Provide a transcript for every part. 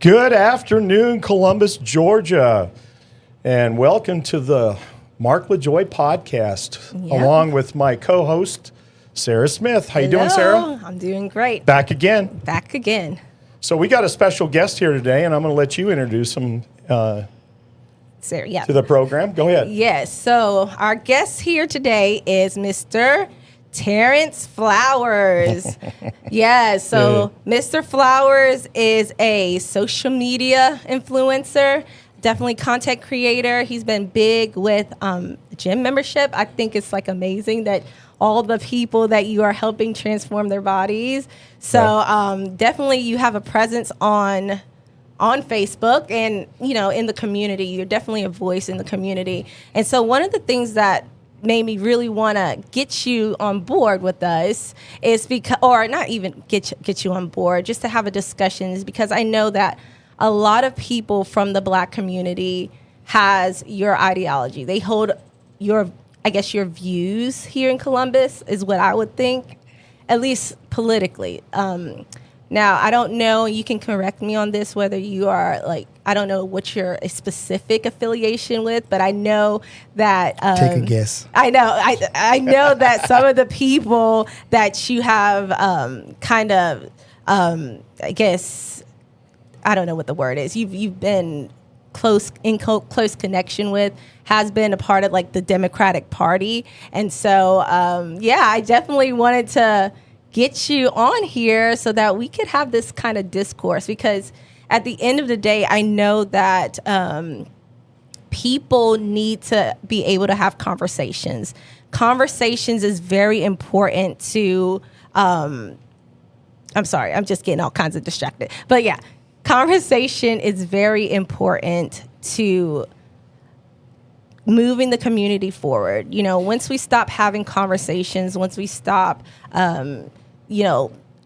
Good afternoon, Columbus, Georgia, and welcome to the Mark LaJoye podcast, along with my co-host, Sarah Smith. How you doing, Sarah? I'm doing great. Back again. Back again. So we got a special guest here today, and I'm going to let you introduce him Sarah, yeah. to the program. Go ahead. Yes. So our guest here today is Mr. Terrance Flowers. Yes. So Mr. Flowers is a social media influencer, definitely content creator. He's been big with gym membership. I think it's like amazing that all the people that you are helping transform their bodies. So definitely you have a presence on Facebook and, you know, in the community. You're definitely a voice in the community. And so one of the things that made me really want to get you on board with us is because, or not even get you on board, just to have a discussion, is because I know that a lot of people from the Black community has your ideology. They hold your views here in Columbus, is what I would think, at least politically. Now, I don't know, you can correct me on this, whether you are I don't know what your specific affiliation with, but I know that take a guess. I know that some of the people that you have I guess, I don't know what the word is. You've been close connection with, has been a part of like the Democratic Party. And so, I definitely wanted to get you on here so that we could have this kind of discourse, because at the end of the day, I know that people need to be able to have conversations. Conversations is very important to, I'm sorry, I'm just getting all kinds of distracted. But yeah, conversation is very important to moving the community forward. You know, once we stop having conversations, once we stop,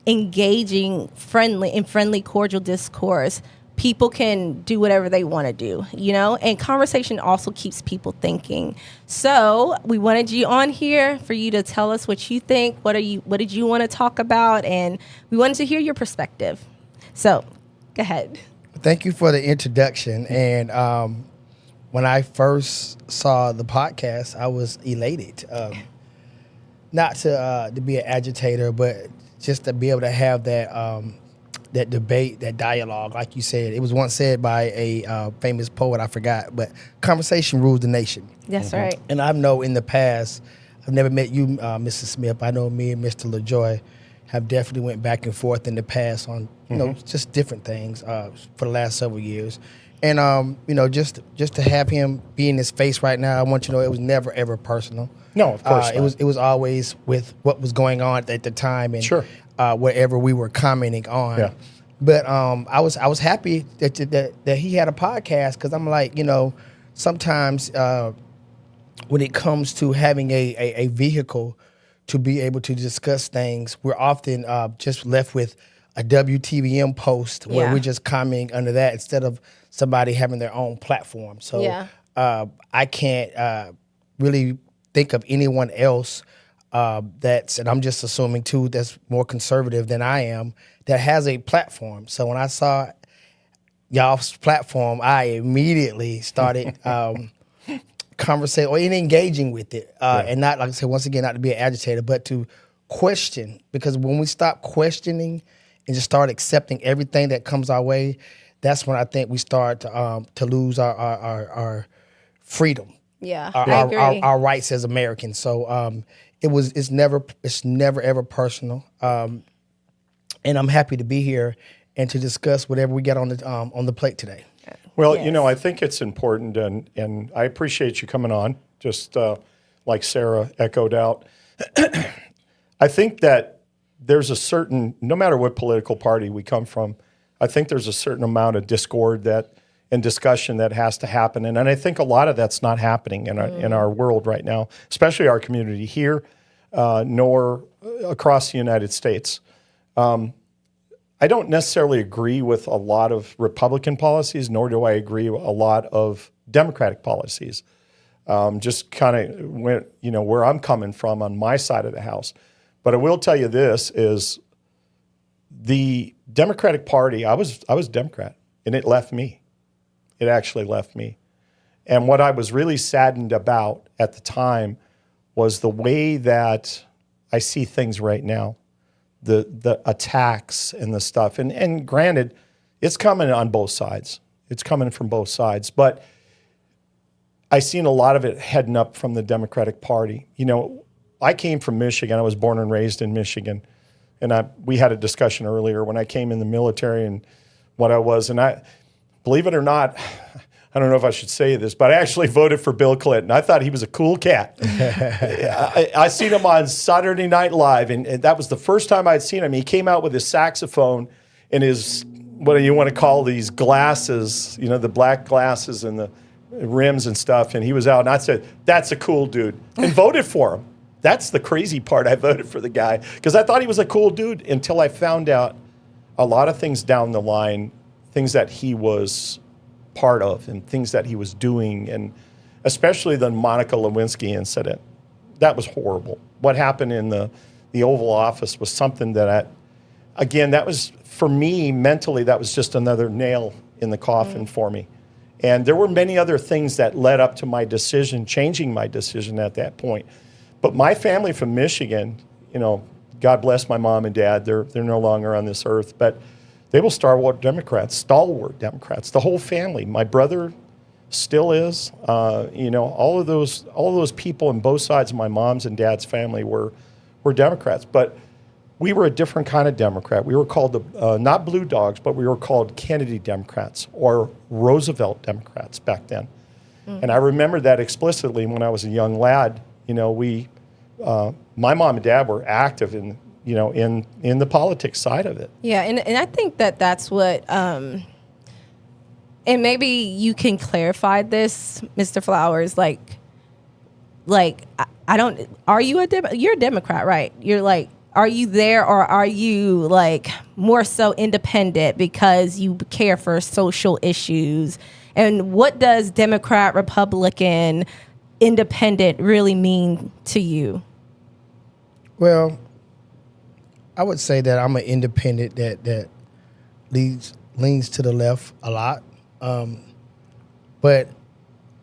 engaging friendly, cordial discourse, people can do whatever they want to do, and conversation also keeps people thinking. So we wanted you on here for you to tell us what you think. What did you want to talk about? And we wanted to hear your perspective. So go ahead. Thank you for the introduction. And when I first saw the podcast, I was elated. Not to be an agitator, but just to be able to have that debate, that dialogue, like you said. It was once said by a famous poet, I forgot, but conversation rules the nation. That's right. And I know in the past, I've never met you, Mrs. Smith. I know me and Mr. LaJoye have definitely went back and forth in the past on, just different things for the last several years. And, just to have him be in his face right now, I want you to know it was never, ever personal. No, of course not. It was always with what was going on at the time and whatever we were commenting on. Yeah. But I was happy that he had a podcast, because I'm like, sometimes when it comes to having a vehicle to be able to discuss things, we're often just left with a WTVM post where we're just commenting under that instead of somebody having their own platform. So I can't really think of anyone else and I'm just assuming too, that's more conservative than I am, that has a platform. So when I saw y'all's platform, I immediately started conversating or engaging with it. And not, like I said, once again, not to be an agitator, but to question. Because when we stop questioning and just start accepting everything that comes our way, that's when I think we start to lose our freedom. Yeah, I agree. Our rights as Americans. So it's never ever personal. And I'm happy to be here and to discuss whatever we got on the plate today. Well, I think it's important, and I appreciate you coming on, just like Sarah echoed out. I think that there's a certain, no matter what political party we come from, I think there's a certain amount of discord and discussion that has to happen. And I think a lot of that's not happening in our world right now, especially our community here, nor across the United States. I don't necessarily agree with a lot of Republican policies, nor do I agree with a lot of Democratic policies. Just kind of where I'm coming from on my side of the house. But I will tell you this is the Democratic Party. I was Democrat And it left me. It actually left me. And what I was really saddened about at the time was the way that I see things right now, the attacks and the stuff. And granted, it's coming on both sides. It's coming from both sides. But I seen a lot of it heading up from the Democratic Party. You know, I came from Michigan. I was born and raised in Michigan. And we had a discussion earlier when I came in the military and what I was. And I, believe it or not, I don't know if I should say this, but I actually voted for Bill Clinton. I thought he was a cool cat. I seen him on Saturday Night Live, and that was the first time I'd seen him. He came out with his saxophone and his, what do you want to call these glasses, you know, the black glasses and the rims and stuff, and he was out, and I said, that's a cool dude, and voted for him. That's the crazy part. I voted for the guy because I thought he was a cool dude until I found out a lot of things down the line, things that he was part of and things that he was doing, and especially the Monica Lewinsky incident. That was horrible. What happened in the Oval Office was something that, again, that was, for me, mentally, that was just another nail in the coffin for me. And there were many other things that led up to my decision, changing my decision at that point. But my family from Michigan, you know, God bless my mom and dad, they're no longer on this earth, but they were stalwart Democrats, the whole family. My brother still is, you know, all of those people on both sides of my mom's and dad's family were Democrats. But we were a different kind of Democrat. We were called not Blue Dogs, but we were called Kennedy Democrats or Roosevelt Democrats back then. Mm-hmm. And I remember that explicitly when I was a young lad. You know, my mom and dad were active in the politics side of it. Yeah, and I think that's what, and maybe you can clarify this, Mr. Flowers. Like I don't. Are you you're a Democrat, right? You're like. Are you there, or are you like more so independent because you care for social issues? And what does Democrat, Republican, independent really mean to you? Well, I would say that I'm an independent that leans to the left a lot. But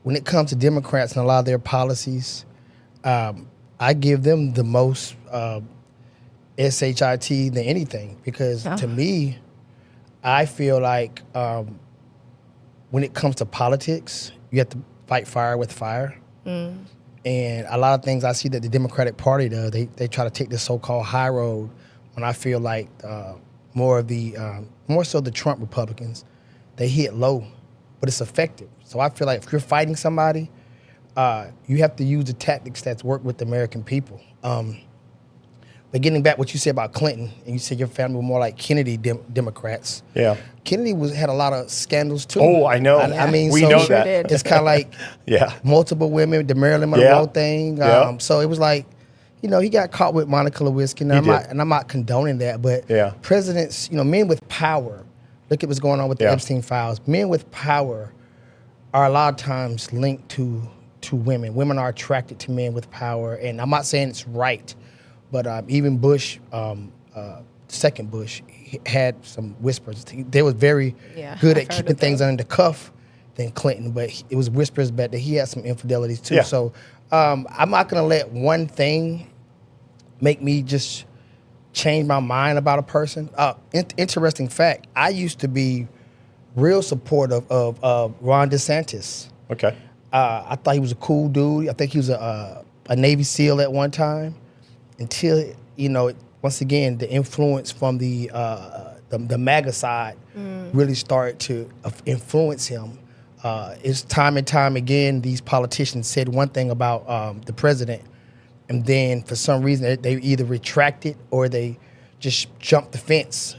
when it comes to Democrats and a lot of their policies, I give them the most SHIT than anything, because to me, I feel like when it comes to politics, you have to fight fire with fire. Mm. And a lot of things I see that the Democratic Party does, they try to take this so-called high road, when I feel like more so the Trump Republicans, they hit low, but it's effective. So I feel like if you're fighting somebody, you have to use the tactics that's worked with the American people. But getting back what you said about Clinton, and you said your family were more like Kennedy Democrats. Yeah. Kennedy had a lot of scandals too. Oh, I know. I mean, we so know that. It's kind of like multiple women, the Marilyn Monroe thing. So it was like, you know, he got caught with Monica Lewinsky, and I'm not condoning that, but presidents, you know, men with power, look at what's going on with the Epstein files. Men with power are a lot of times linked to women. Women are attracted to men with power, and I'm not saying it's right. But even Bush, second Bush, had some whispers. They was very good at keeping things under the cuff than Clinton, but it was whispers that he had some infidelities too. Yeah. So I'm not going to let one thing make me just change my mind about a person. Interesting fact, I used to be real supportive of Ron DeSantis. Okay. I thought he was a cool dude. I think he was a Navy SEAL at one time. Until, you know, once again, the influence from the MAGA side really started to influence him. It's time and time again, these politicians said one thing about the president, and then for some reason they either retracted or they just jumped the fence.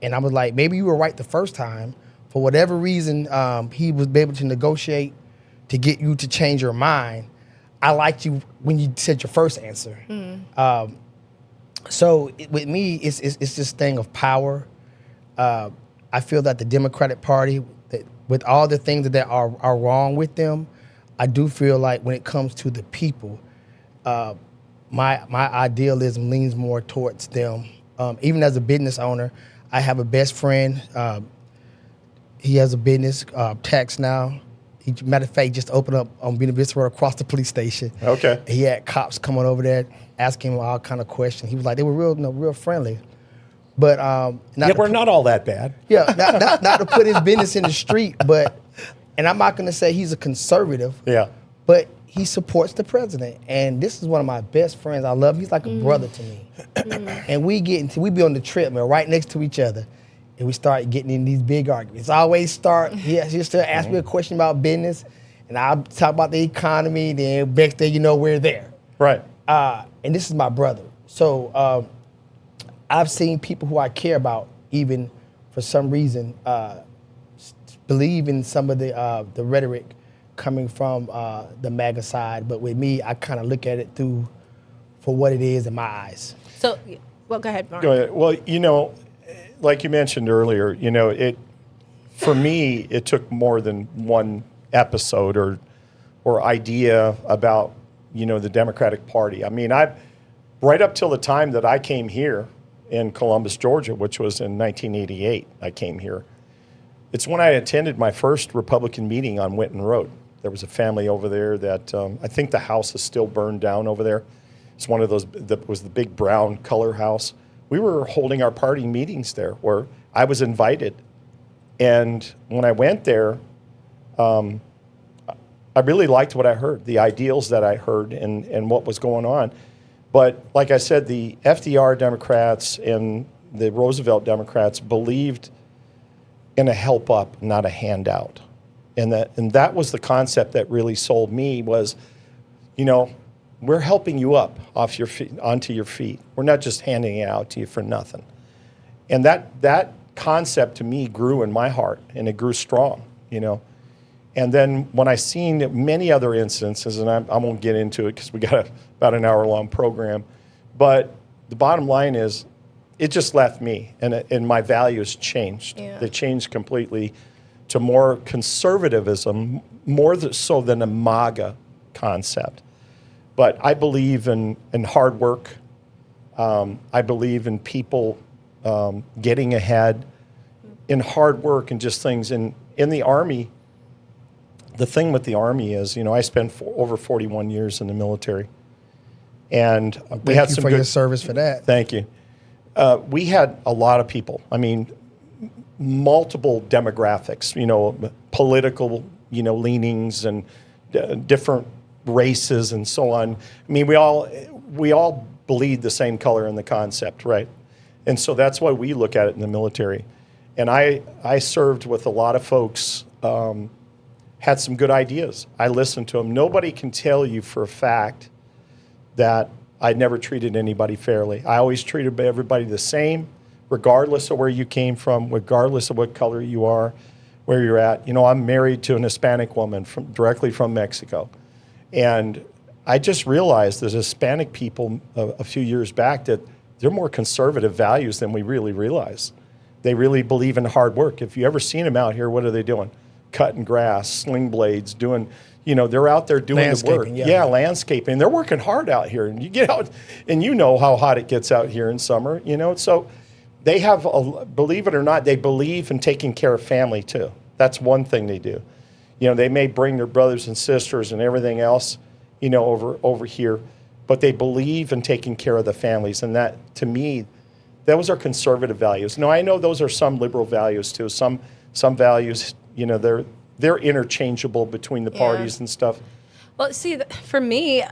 And I was like, maybe you were right the first time. For whatever reason, he was able to negotiate to get you to change your mind. I liked you when you said your first answer. So with me, it's this thing of power. I feel that the Democratic Party, with all the things that are wrong with them, I do feel like when it comes to the people, my idealism leans more towards them. Even as a business owner, I have a best friend. He has a business, tax now. He, matter of fact, just opened up on Buena Vista Road across the police station. Okay. He had cops coming over there asking him all kind of questions. He was like, they were real friendly. But we're not all that bad. Yeah, not to put his business in the street, but, and I'm not going to say he's a conservative. Yeah. But he supports the president, and this is one of my best friends. I love him. He's like a brother to me. And we be on the treadmill right next to each other, and we start getting in these big arguments. I always start. He'll still ask me a question about business, and I'll talk about the economy. Then next thing you know, we're there. Right. And this is my brother. So I've seen people who I care about, even for some reason, believe in some of the rhetoric coming from the MAGA side, but with me, I kind of look at it for what it is in my eyes. So, well, go ahead, Mark. Go ahead. Well, like you mentioned earlier, for me, it took more than one episode or idea about, the Democratic Party. I mean, right up till the time that I came here in Columbus, Georgia, which was in 1988, I came here. It's when I attended my first Republican meeting on Winton Road. There was a family over there that I think the house is still burned down over there. It's one of those that was the big brown color house. We were holding our party meetings there where I was invited. And when I went there, I really liked what I heard, the ideals that I heard and what was going on. But like I said, the FDR Democrats and the Roosevelt Democrats believed in a help up, not a handout. And that was the concept that really sold me was, we're helping you up off your feet, onto your feet. We're not just handing it out to you for nothing. And that concept to me grew in my heart, and it grew strong, And then when I seen many other instances, and I won't get into it because we got about an hour-long program, but the bottom line is it just left me, and my values changed. Yeah. They changed completely to more conservatism, more so than a MAGA concept. But I believe in hard work. I believe in people getting ahead, in hard work and just things. And in the Army, the thing with the Army is, I spent over 41 years in the military. And we had some for good your service for that. Thank you. We had a lot of people. I mean, multiple demographics, political, leanings and different races and so on. I mean, we all bleed the same color in the concept, right? And so that's why we look at it in the military. And I served with a lot of folks, had some good ideas. I listened to them. Nobody can tell you for a fact that I never treated anybody fairly. I always treated everybody the same, regardless of where you came from, regardless of what color you are, where you're at. I'm married to an Hispanic woman directly from Mexico. And I just realized that Hispanic people a few years back that they're more conservative values than we really realize. They really believe in hard work. If you ever seen them out here, what are they doing? Cutting grass, sling blades, doing, they're out there doing the work. Yeah, landscaping. They're working hard out here. And you get out and how hot it gets out here in summer, So they have, believe it or not, they believe in taking care of family too. That's one thing they do. They may bring their brothers and sisters and everything else, over here, but they believe in taking care of the families. And that, to me, those are conservative values. Now, I know those are some liberal values too. Some values, they're interchangeable between the parties and stuff. Well, see, for me,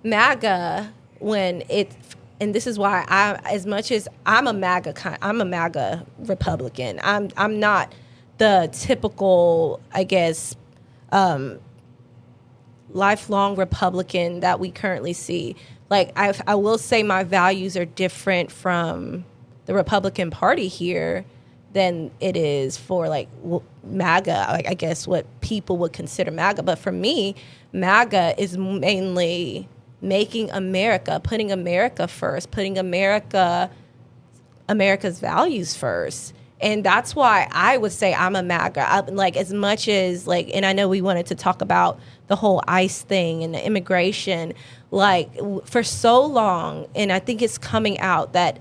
MAGA, and this is why as much as I'm a MAGA Republican. I'm not the typical, I guess, lifelong Republican that we currently see. Like, I will say my values are different from the Republican Party here than it is for MAGA, I guess what people would consider MAGA. But for me, MAGA is mainly making America, putting America first, putting America's values first. And that's why I would say I'm a MAGA. As much as and I know we wanted to talk about the whole ICE thing and the immigration, for so long, and I think it's coming out that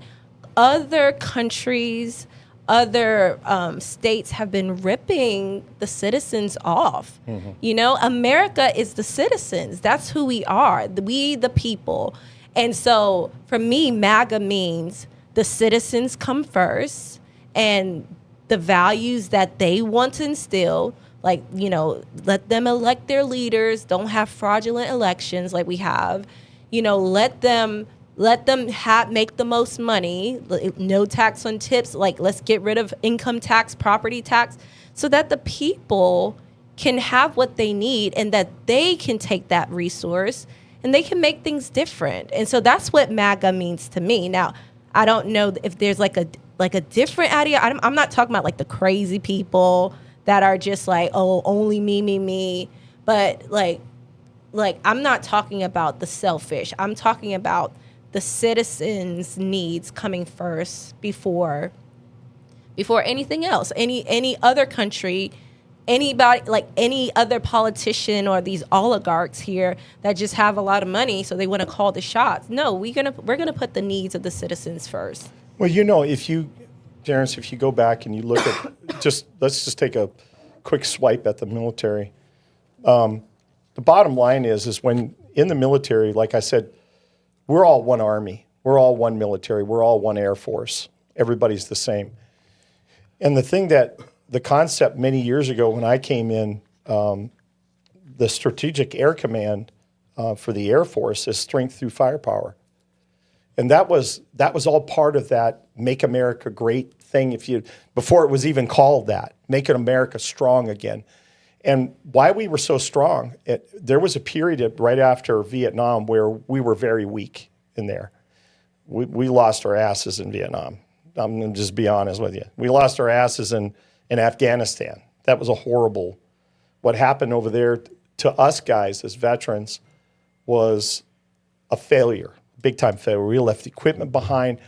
other countries other states have been ripping the citizens off. You know, America is the citizens. That's who we are. We, the people. And so for me, MAGA means the citizens come first, and the values that they want to instill, like, you know, let them elect their leaders, don't have fraudulent elections like we have, you know, let them make the most money, no tax on tips, like let's get rid of income tax, property tax, so that the people can have what they need and that they can take that resource and they can make things different. And so that's what MAGA means to me. Now, I don't know if there's like a different idea. I'm not talking about like the crazy people that are just like, oh, only me. But like I'm not talking about the selfish. I'm talking about the citizens' needs coming first before anything else. Any other country, anybody, like any other politician or these oligarchs here that just have a lot of money, so they want to call the shots. No, we're gonna put the needs of the citizens first. Well, you know, Terrance, if you go back and you look at let's just take a quick swipe at the military. The bottom line is when in the military, like I said, we're all one army, we're all one military, we're all one Air Force. Everybody's the same. And the concept many years ago when I came in, the Strategic Air Command for the Air Force is strength through firepower. And that was all part of that Make America Great thing, before it was even called that, Making America Strong Again. And why we were so strong, there was a period right after Vietnam where we were very weak in there. We lost our asses in Vietnam. I'm going to just be honest with you. We lost our asses in Afghanistan. That was horrible. What happened over there to us guys as veterans was a failure, big time failure. We left equipment behind.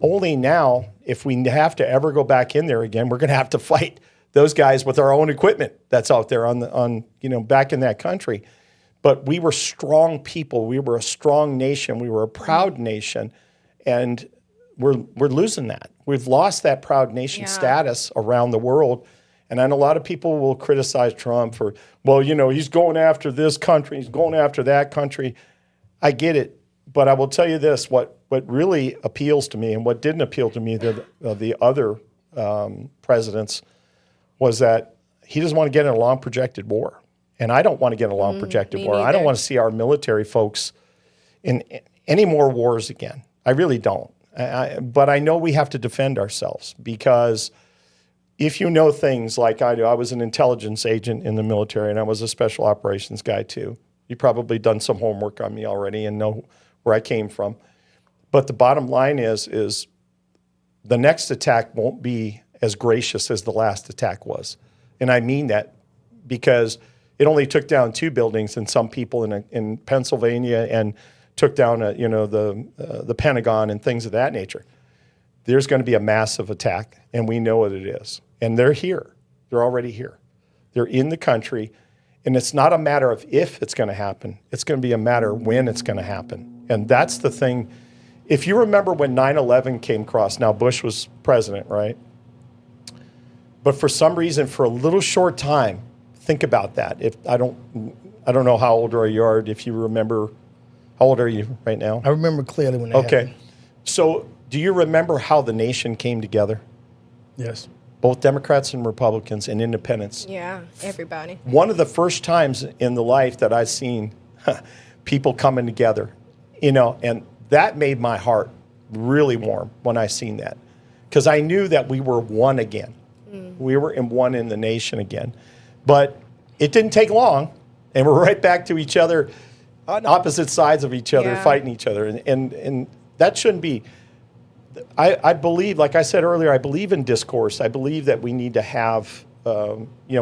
Only now, if we have to ever go back in there again, we're going to have to fight those guys with our own equipment that's out there back in that country. But we were strong people. We were a strong nation. We were a proud nation, and we're losing that. We've lost that proud nation status around the world. And I know a lot of people will criticize Trump for, well, you know, he's going after this country, he's going after that country. I get it, but I will tell you this: what really appeals to me, and what didn't appeal to me, the other presidents, was that he doesn't want to get in a long projected war. And I don't want to get in a long projected war. Neither. I don't want to see our military folks in any more wars again. I really don't. But I know we have to defend ourselves, because if you know things like I do, I was an intelligence agent in the military, and I was a special operations guy too. You've probably done some homework on me already and know where I came from. But the bottom line is the next attack won't be as gracious as the last attack was. And I mean that because it only took down 2 buildings and some people in Pennsylvania, and took down the Pentagon and things of that nature. There's going to be a massive attack, and we know what it is. And they're here. They're already here. They're in the country, and it's not a matter of if it's going to happen. It's going to be a matter of when it's going to happen. And that's the thing. If you remember when 9/11 came across, now Bush was president, right? But for some reason, for a little short time, think about that. If I don't know how old you are. If you remember, how old are you right now? I remember clearly when that happened. So do you remember how the nation came together? Yes. Both Democrats and Republicans and independents. Yeah, everybody. One of the first times in the life that I've seen people coming together, and that made my heart really warm when I seen that, because I knew that we were one again. We were one in the nation again. But it didn't take long, and we're right back to each other on opposite sides of each other, fighting each other. And that shouldn't be. I believe, like I said earlier, I believe in discourse. I believe that we need to have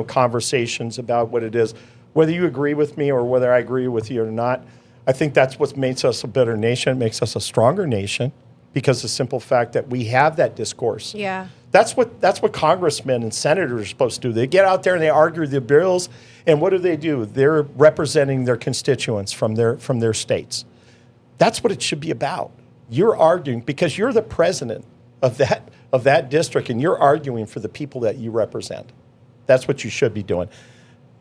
conversations about what it is, whether you agree with me or whether I agree with you or not. I think that's what makes us a better nation. It makes us a stronger nation, because the simple fact that we have that discourse. Yeah. That's what congressmen and senators are supposed to do. They get out there and they argue the bills, and what do? They're representing their constituents from their states. That's what it should be about. You're arguing because you're the president of of that district and you're arguing for the people that you represent. That's what you should be doing.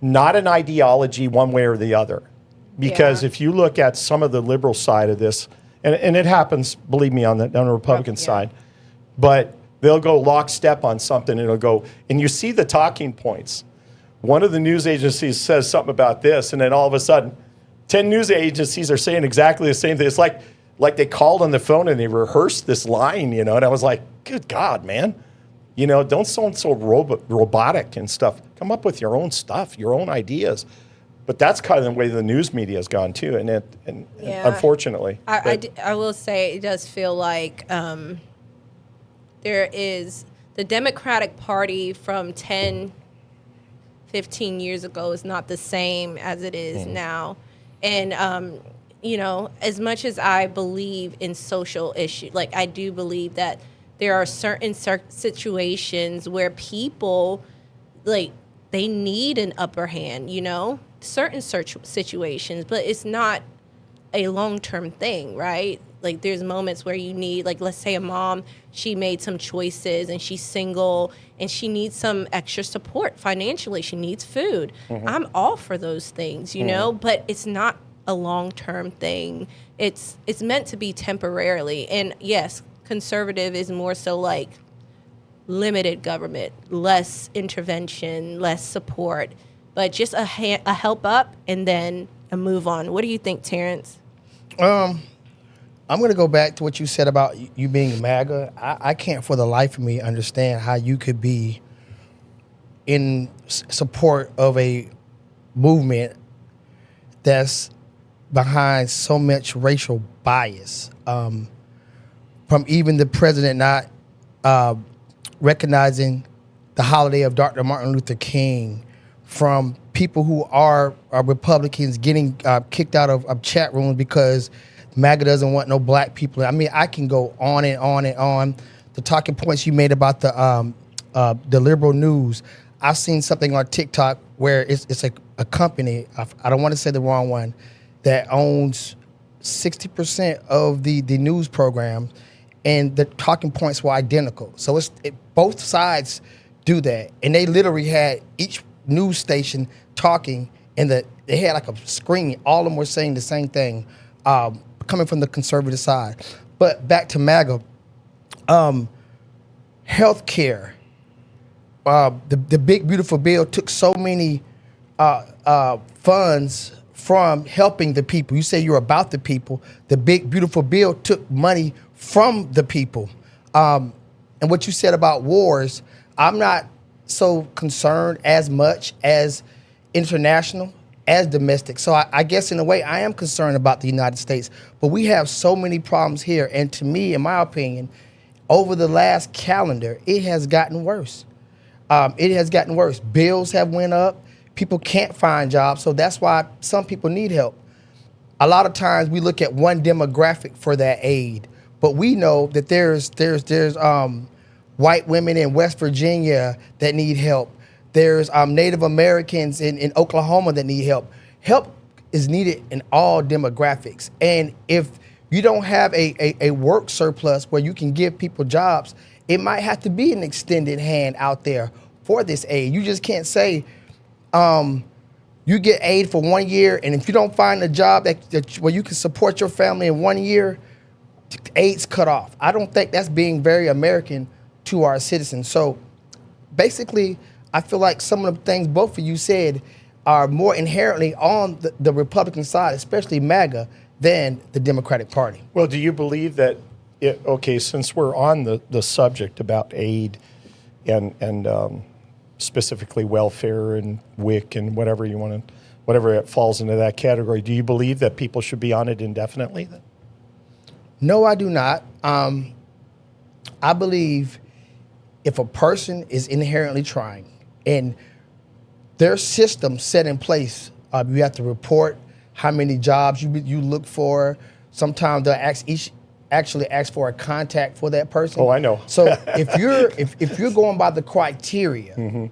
Not an ideology one way or the other. Because if you look at some of the liberal side of this, and it happens, believe me, on the Republican side, but they'll go lockstep on something and it'll go, and you see the talking points. One of the news agencies says something about this, and then all of a sudden, 10 news agencies are saying exactly the same thing. It's like they called on the phone and they rehearsed this line, and I was like, good God, man. Don't sound so robotic and stuff. Come up with your own stuff, your own ideas. But that's kind of the way the news media has gone too, and unfortunately. I will say it does feel like there is the Democratic Party from 10, 15 years ago is not the same as it is now. And, as much as I believe in social issues, like I do believe that there are certain situations where people, like, they need an upper hand, certain situations, but it's not a long-term thing, right? Like there's moments where you need, like let's say a mom, she made some choices and she's single and she needs some extra support financially. She needs food. I'm all for those things, but it's not a long-term thing. It's meant to be temporarily. And yes, conservative is more so like limited government, less intervention, less support, but just a help up and then a move on. What do you think, Terrance? I'm going to go back to what you said about you being MAGA. I can't for the life of me understand how you could be in support of a movement that's behind so much racial bias. From even the president not recognizing the holiday of Dr. Martin Luther King, from people who are Republicans getting kicked out of chat rooms because MAGA doesn't want no black people. I mean, I can go on and on and on. The talking points you made about the liberal news. I've seen something on TikTok where it's a company, I don't want to say the wrong one, that owns 60% of the news program, and the talking points were identical. So both sides do that. And they literally had each news station talking, and they had like a screen. All of them were saying the same thing, coming from the conservative side. But back to MAGA, healthcare. The big beautiful bill took so many funds from helping the people. You say you're about the people. The big beautiful bill took money from the people. And what you said about wars, I'm not so concerned as much as international as domestic. So I guess in a way I am concerned about the United States, but we have so many problems here. And to me, in my opinion, over the last calendar, it has gotten worse. It has gotten worse. Bills have went up. People can't find jobs. So that's why some people need help. A lot of times we look at one demographic for that aid, but we know that there's white women in West Virginia that need help. There's Native Americans in Oklahoma that need help. Help is needed in all demographics. And if you don't have a work surplus where you can give people jobs, it might have to be an extended hand out there for this aid. You just can't say you get aid for 1 year, and if you don't find a job where you can support your family in 1 year, aid's cut off. I don't think that's being very American to our citizens. So basically, I feel like some of the things both of you said are more inherently on the Republican side, especially MAGA, than the Democratic Party. Well, do you believe that, since we're on the subject about aid and specifically welfare and WIC and whatever it falls into that category, do you believe that people should be on it indefinitely then? No, I do not. I believe if a person is inherently trying and their system set in place, you have to report how many jobs you look for. Sometimes they'll actually ask for a contact for that person. Oh, I know. So if you're going by the criteria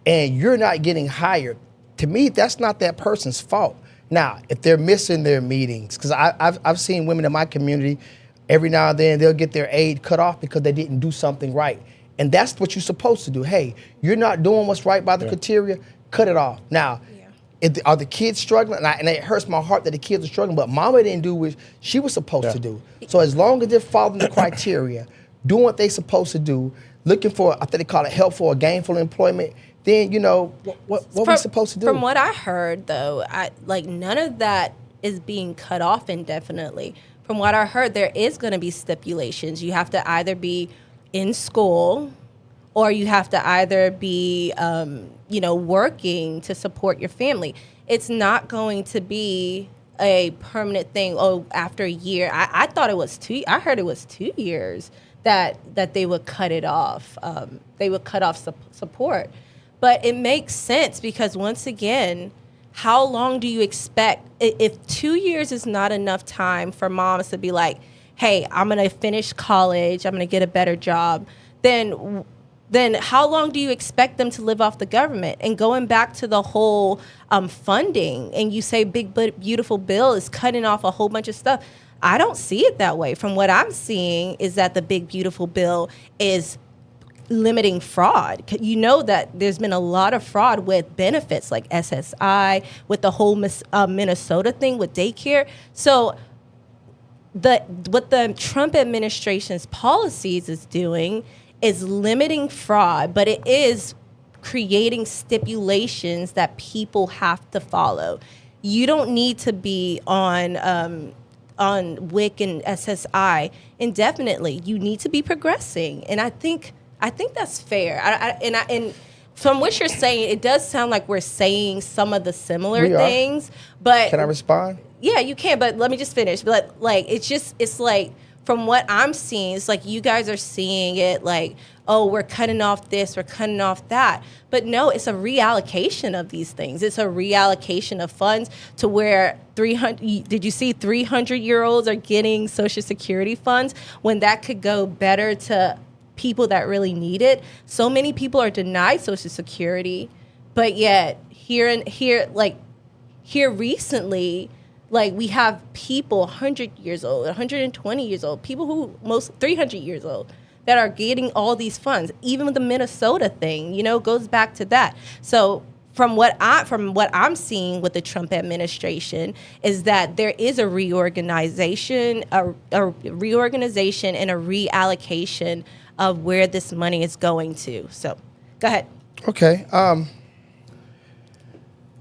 and you're not getting hired, to me, that's not that person's fault. Now, if they're missing their meetings, because I've seen women in my community, Every now and then they'll get their aid cut off because they didn't do something right. And that's what you're supposed to do. Hey, you're not doing what's right by the criteria, cut it off. Now, are the kids struggling? And it hurts my heart that the kids are struggling, but mama didn't do what she was supposed to do. So as long as they're following the criteria, doing what they're supposed to do, looking for, I think they call it helpful or gainful employment, then, you know, what we're supposed to do. From what I heard, though, none of that is being cut off indefinitely. From what I heard, there is going to be stipulations. You have to either be in school or you have to either be, working to support your family. It's not going to be a permanent thing. Oh, after a year. I thought it was I heard it was 2 years that they would cut it off. They would cut off support. But it makes sense because, once again, how long do you expect? If 2 years is not enough time for moms to be like, hey, I'm going to finish college, I'm going to get a better job, then how long do you expect them to live off the government? And going back to the whole funding, and you say Big Beautiful Bill is cutting off a whole bunch of stuff. I don't see it that way. From what I'm seeing is that the Big Beautiful Bill is limiting fraud. You know that there's been a lot of fraud with benefits like SSI, with the whole Minnesota thing with daycare. So what the Trump administration's policies is doing is limiting fraud, but it is creating stipulations that people have to follow. You don't need to be on WIC and SSI indefinitely. You need to be progressing, and I think that's fair. And from what you're saying, it does sound like we're saying some of the similar things. But can I respond? Yeah, you can. But let me just finish. But it's like from what I'm seeing, it's like you guys are seeing it like, oh, we're cutting off this, we're cutting off that. But no, it's a reallocation of these things. It's a reallocation of funds to where 300-year-olds are getting Social Security funds when that could go better to people that really need it. So many people are denied Social Security, but yet here recently, like we have people 100 years old, 120 years old, people who most 300 years old that are getting all these funds. Even with the Minnesota thing, goes back to that. So from what I'm seeing with the Trump administration is that there is a reorganization and a reallocation of where this money is going to. So go ahead. Okay.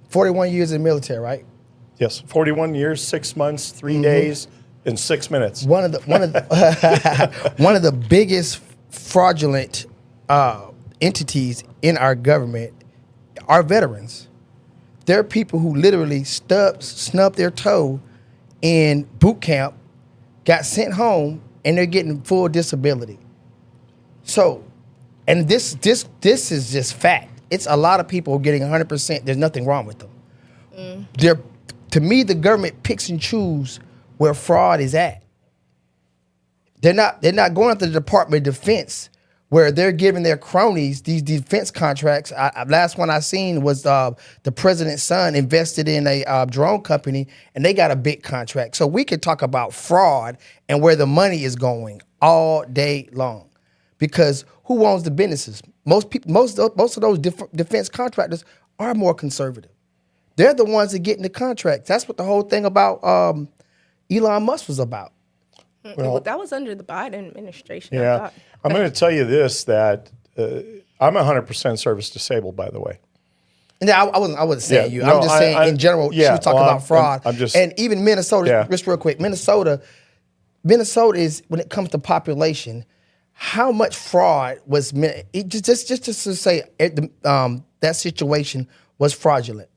41 years in the military, right? Yes, 41 years, 6 months, 3 days, and 6 minutes. One of the biggest fraudulent entities in our government are veterans. There are people who literally snubbed their toe in boot camp, got sent home, and they're getting full disability. So, and this is just fact. It's a lot of people getting 100%. There's nothing wrong with them. To me, the government picks and chooses where fraud is at. They're not going after the Department of Defense where they're giving their cronies these defense contracts. Last one I seen was the president's son invested in a drone company, and they got a big contract. So we could talk about fraud and where the money is going all day long, because who owns the businesses? Most of those defense contractors are more conservative. They're the ones that get in the contracts. That's what the whole thing about Elon Musk was about. Well, that was under the Biden administration. Yeah. I'm going to tell you this, that I'm 100% service disabled, by the way. No, I wasn't saying you. I'm just saying in general, she was talking about fraud. And even Minnesota, just real quick, Minnesota is, when it comes to population, how much fraud was, just to say that situation was fraudulent.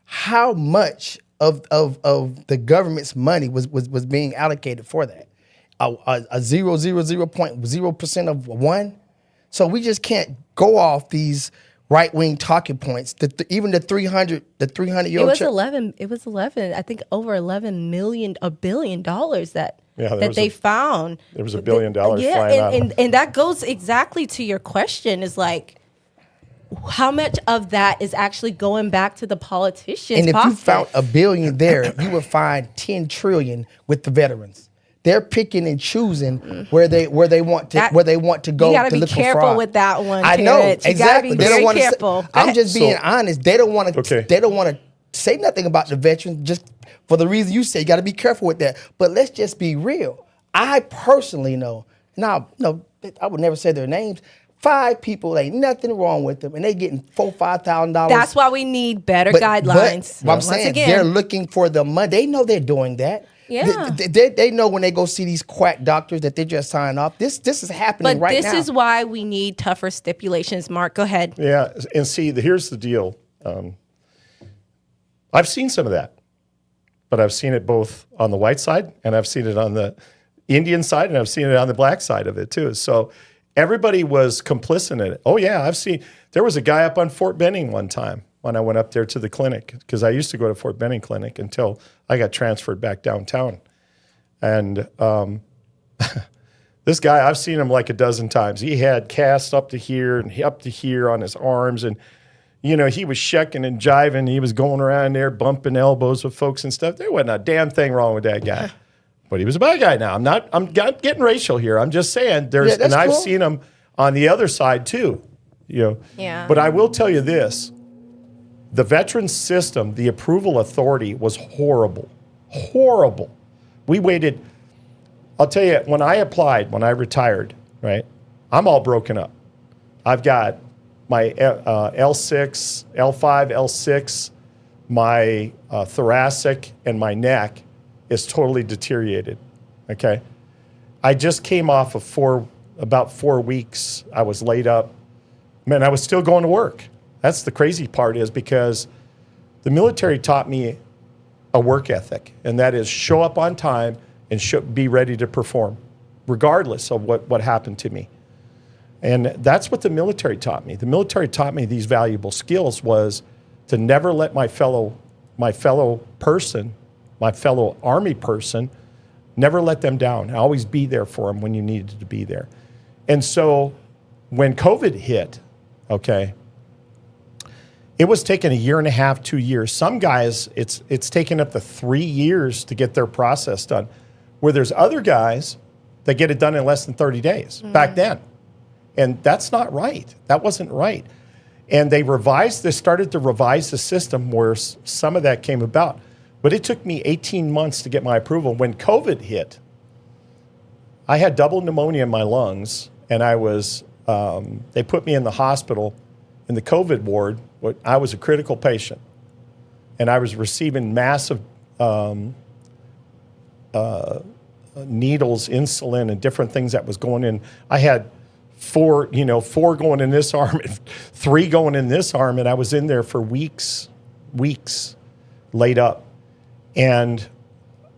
How much of the government's money was being allocated for that? A 0.0% of one. So we just can't go off these right-wing talking points. Even the 300 year old. It was 11. I think over $11 billion that they found. There was $1 billion flying out. And that goes exactly to your question. Is like, how much of that is actually going back to the politicians? And if you found $1 billion there, you would find $10 trillion with the veterans. they're picking and choosing where they want to go. You got to be look for careful fraud. with that one. I know, Terrance. exactly. You got to be very careful. I'm just being honest. They don't want to. Okay. They don't want to say nothing about the veterans just for the reason you say. You got to be careful with that. But let's just be real. I personally know. Now, no, I would never say their names. 5 people, ain't nothing wrong with them, and they getting $4,000-$5,000. That's why we need better guidelines. But I'm saying they're looking for the money. They know they're doing that. Yeah. They know when they go see these quack doctors that they just sign off. This is happening right now. But this is why we need tougher stipulations. Mark, go ahead. Yeah, and see, here's the deal. I've seen some of that, but I've seen it both on the white side, and I've seen it on the Indian side, and I've seen it on the black side of it too. So everybody was complicit in it. Oh yeah, there was a guy up on Fort Benning one time when I went up there to the clinic, because I used to go to Fort Benning Clinic until I got transferred back downtown. And this guy, I've seen him like a dozen times. He had casts up to here and up to here on his arms, and he was shucking and jiving. He was going around there bumping elbows with folks and stuff. There wasn't a damn thing wrong with that guy. But he was a bad guy now. I'm not getting racial here. I'm just saying and I've seen him on the other side too. Yeah. But I will tell you this. The veterans system, the approval authority was horrible. Horrible. We waited. I'll tell you, when I retired, right, I'm all broken up. I've got my L6, L5, L6, my thoracic, and my neck is totally deteriorated, okay? I just came off of about 4 weeks. I was laid up. Man, I was still going to work. That's the crazy part, is because the military taught me a work ethic, and that is show up on time and be ready to perform, regardless of what happened to me. And that's what the military taught me. The military taught me these valuable skills, was to never let my fellow person, my fellow Army person, never let them down. Always be there for them when you needed to be there. And so when COVID hit, okay, it was taking 1.5 years, 2 years. Some guys, it's taken up to 3 years to get their process done, where there's other guys that get it done in less than 30 days back then. And that's not right. That wasn't right. And they started to revise the system where some of that came about. But it took me 18 months to get my approval. When COVID hit, I had double pneumonia in my lungs, and they put me in the hospital in the COVID ward. I was a critical patient, and I was receiving massive needles, insulin, and different things that was going in. I had 4 going in this arm, and 3 going in this arm, and I was in there for weeks, laid up. And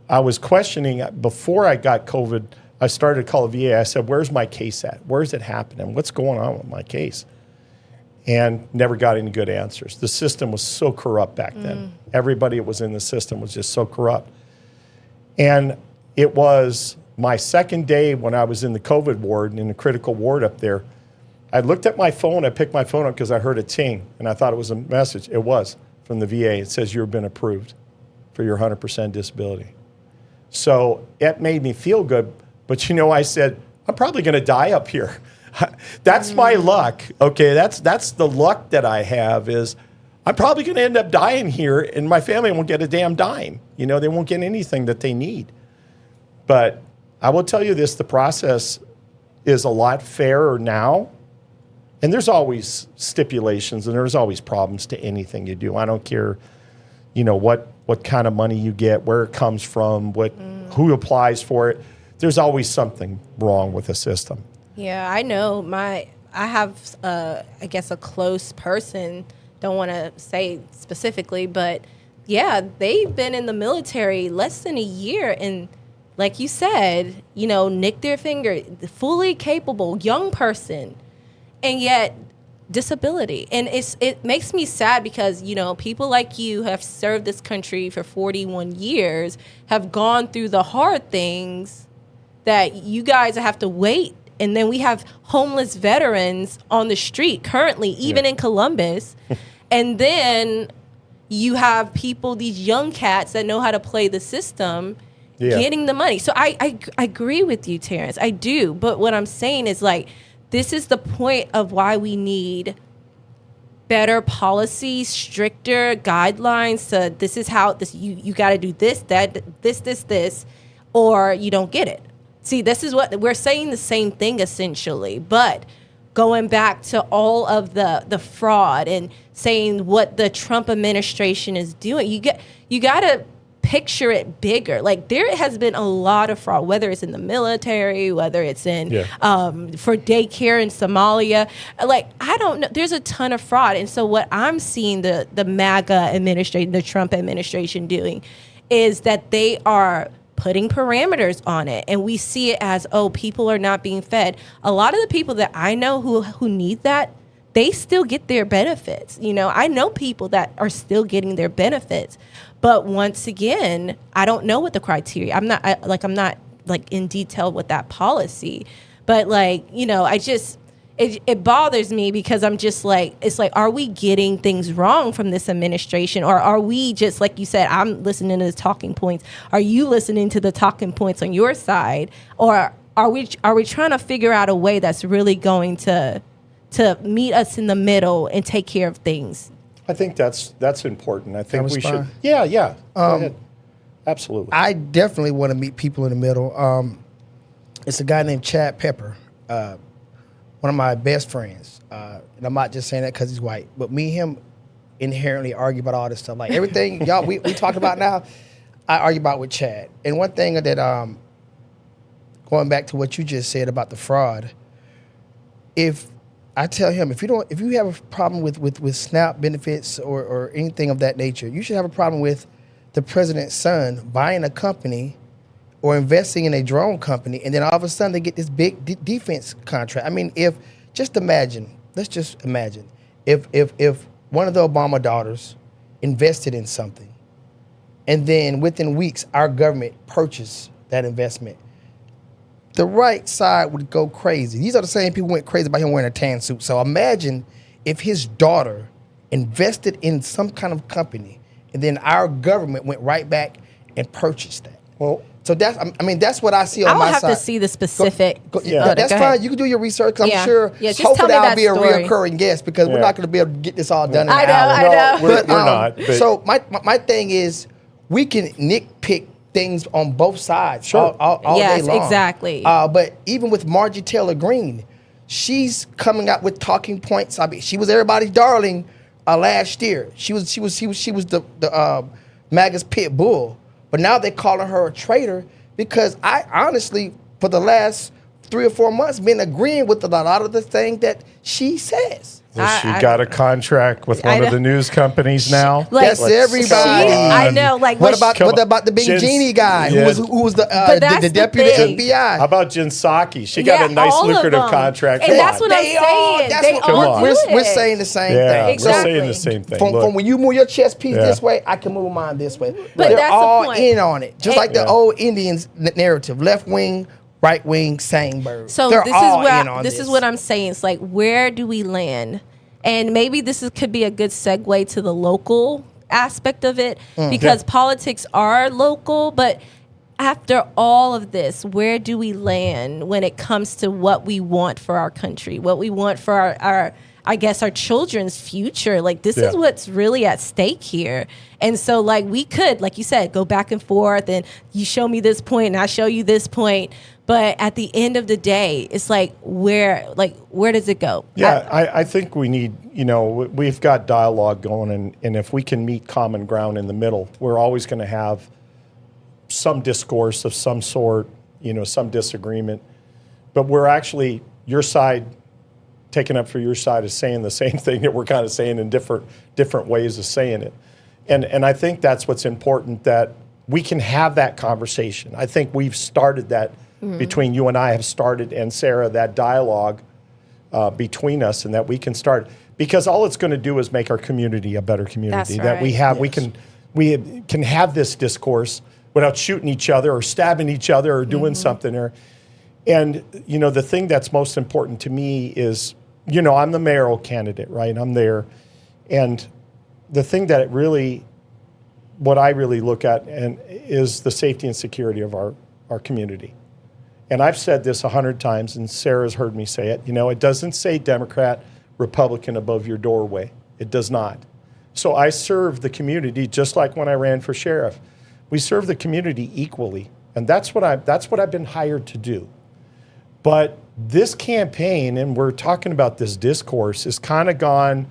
I was questioning, before I got COVID, I started to call the VA. I said, where's my case at? Where's it happening? What's going on with my case? And never got any good answers. The system was so corrupt back then. Everybody that was in the system was just so corrupt. And it was my second day when I was in the COVID ward, in the critical ward up there. I looked at my phone. I picked my phone up because I heard a ting, and I thought it was a message. It was from the VA. It says, you've been approved for your 100% disability. So it made me feel good. But I said, I'm probably going to die up here. That's my luck. Okay, that's the luck that I have, is I'm probably going to end up dying here, and my family won't get a damn dime. They won't get anything that they need. But I will tell you this, the process is a lot fairer now. And there's always stipulations, and there's always problems to anything you do. I don't care, what kind of money you get, where it comes from, who applies for it. There's always something wrong with the system. Yeah, I know. I have, I guess, a close person. Don't want to say specifically, but yeah, they've been in the military less than a year, and like you said, nicked their finger, fully capable young person, and yet disability. And it makes me sad because, people like you have served this country for 41 years, have gone through the hard things that you guys have to wait. And then we have homeless veterans on the street currently, even in Columbus. And then you have people, these young cats that know how to play the system, getting the money. So I agree with you, Terrance. I do. But what I'm saying is like, this is the point of why we need better policies, stricter guidelines. So this is how you got to do this, that, this, or you don't get it. See, this is what we're saying, the same thing essentially, but going back to all of the fraud and saying what the Trump administration is doing, you got to picture it bigger. Like, there has been a lot of fraud, whether it's in the military, whether it's in for daycare in Somalia. Like, I don't know. There's a ton of fraud. And so what I'm seeing the MAGA administration, the Trump administration doing is that they are putting parameters on it. And we see it as, oh, people are not being fed. A lot of the people that I know who need that, they still get their benefits. You know, I know people that are still getting their benefits. But once again, I don't know what the criteria. I'm not in detail with that policy. But like, you know, it bothers me because I'm just like, it's like, are we getting things wrong from this administration? Or are we just, like you said, I'm listening to the talking points. Are you listening to the talking points on your side? Or are we trying to figure out a way that's really going to meet us in the middle and take care of things? I think that's important. I think we should. Yeah. Go ahead. Absolutely. I definitely want to meet people in the middle. It's a guy named Chad Pepper, one of my best friends. And I'm not just saying that because he's white, but me and him inherently argue about all this stuff. Like everything y'all we talk about now, I argue about with Chad. And one thing that going back to what you just said about the fraud, if I tell him, if you have a problem with SNAP benefits or anything of that nature, you should have a problem with the president's son buying a company or investing in a drone company, and then all of a sudden they get this big defense contract. I mean, let's just imagine, if one of the Obama daughters invested in something, and then within weeks our government purchased that investment, the right side would go crazy. These are the same people who went crazy about him wearing a tan suit. So imagine if his daughter invested in some kind of company and then our government went right back and purchased that. Well, so that's what I see on my side. I'll have to see the specific. That's fine. You can do your research. I'm sure. Just hopefully tell me I'll be a story. rerecurring guest because we're not going to be able to get this all done in an hour. I know. We're not. But So my thing is, we can nitpick things on both sides all yes, day long. Exactly. But even with Margie Taylor Greene, she's coming out with talking points. I mean, she was everybody's darling last year. She was the MAGA's pit bull. But now they're calling her a traitor because I honestly, for the last 3 or 4 months, been agreeing with a lot of the things that she says. She got a contract with one of the news companies now. That's everybody. I know. Like, what about the big genie guy who was the deputy FBI? How about Jen Psaki? She got a nice lucrative contract. And that's what I'm saying. We're saying the same thing. Exactly. We're saying the same thing. From when you move your chess piece this way, I can move mine this way. But they're that's all the point. in on it, just like the old Indians narrative: left wing, right wing, same bird. So this is what I'm saying. It's like, where do we land? And maybe could be a good segue to the local aspect of it, because politics are local. But after all of this, where do we land when it comes to what we want for our country, what we want for our children's future? Like, this is what's really at stake here. And so, like, we could, like you said, go back and forth, and you show me this point and I show you this point. But at the end of the day, it's like, where does it go? Yeah, I think we need, we've got dialogue going, and if we can meet common ground in the middle, we're always going to have some discourse of some sort, some disagreement. But we're actually, your side, taking up for your side, is saying the same thing that we're kind of saying in different ways of saying it. And I think that's what's important, that we can have that conversation. I think we've started that between you and I have started, and Sarah, that dialogue between us, and that we can start, because all it's going to do is make our community a better community. That's right. We can have this discourse without shooting each other or stabbing each other or doing something there. And the thing that's most important to me is, I'm the mayoral candidate, right? I'm there, and the thing that it really what I really look at and is the safety and security of our community. And I've said this 100 times, and Sarah's heard me say it. It doesn't say Democrat, Republican above your doorway. It does not. So I serve the community just like when I ran for sheriff. We serve the community equally, and that's what I've been hired to do. But this campaign, and we're talking about this discourse, is kind of gone.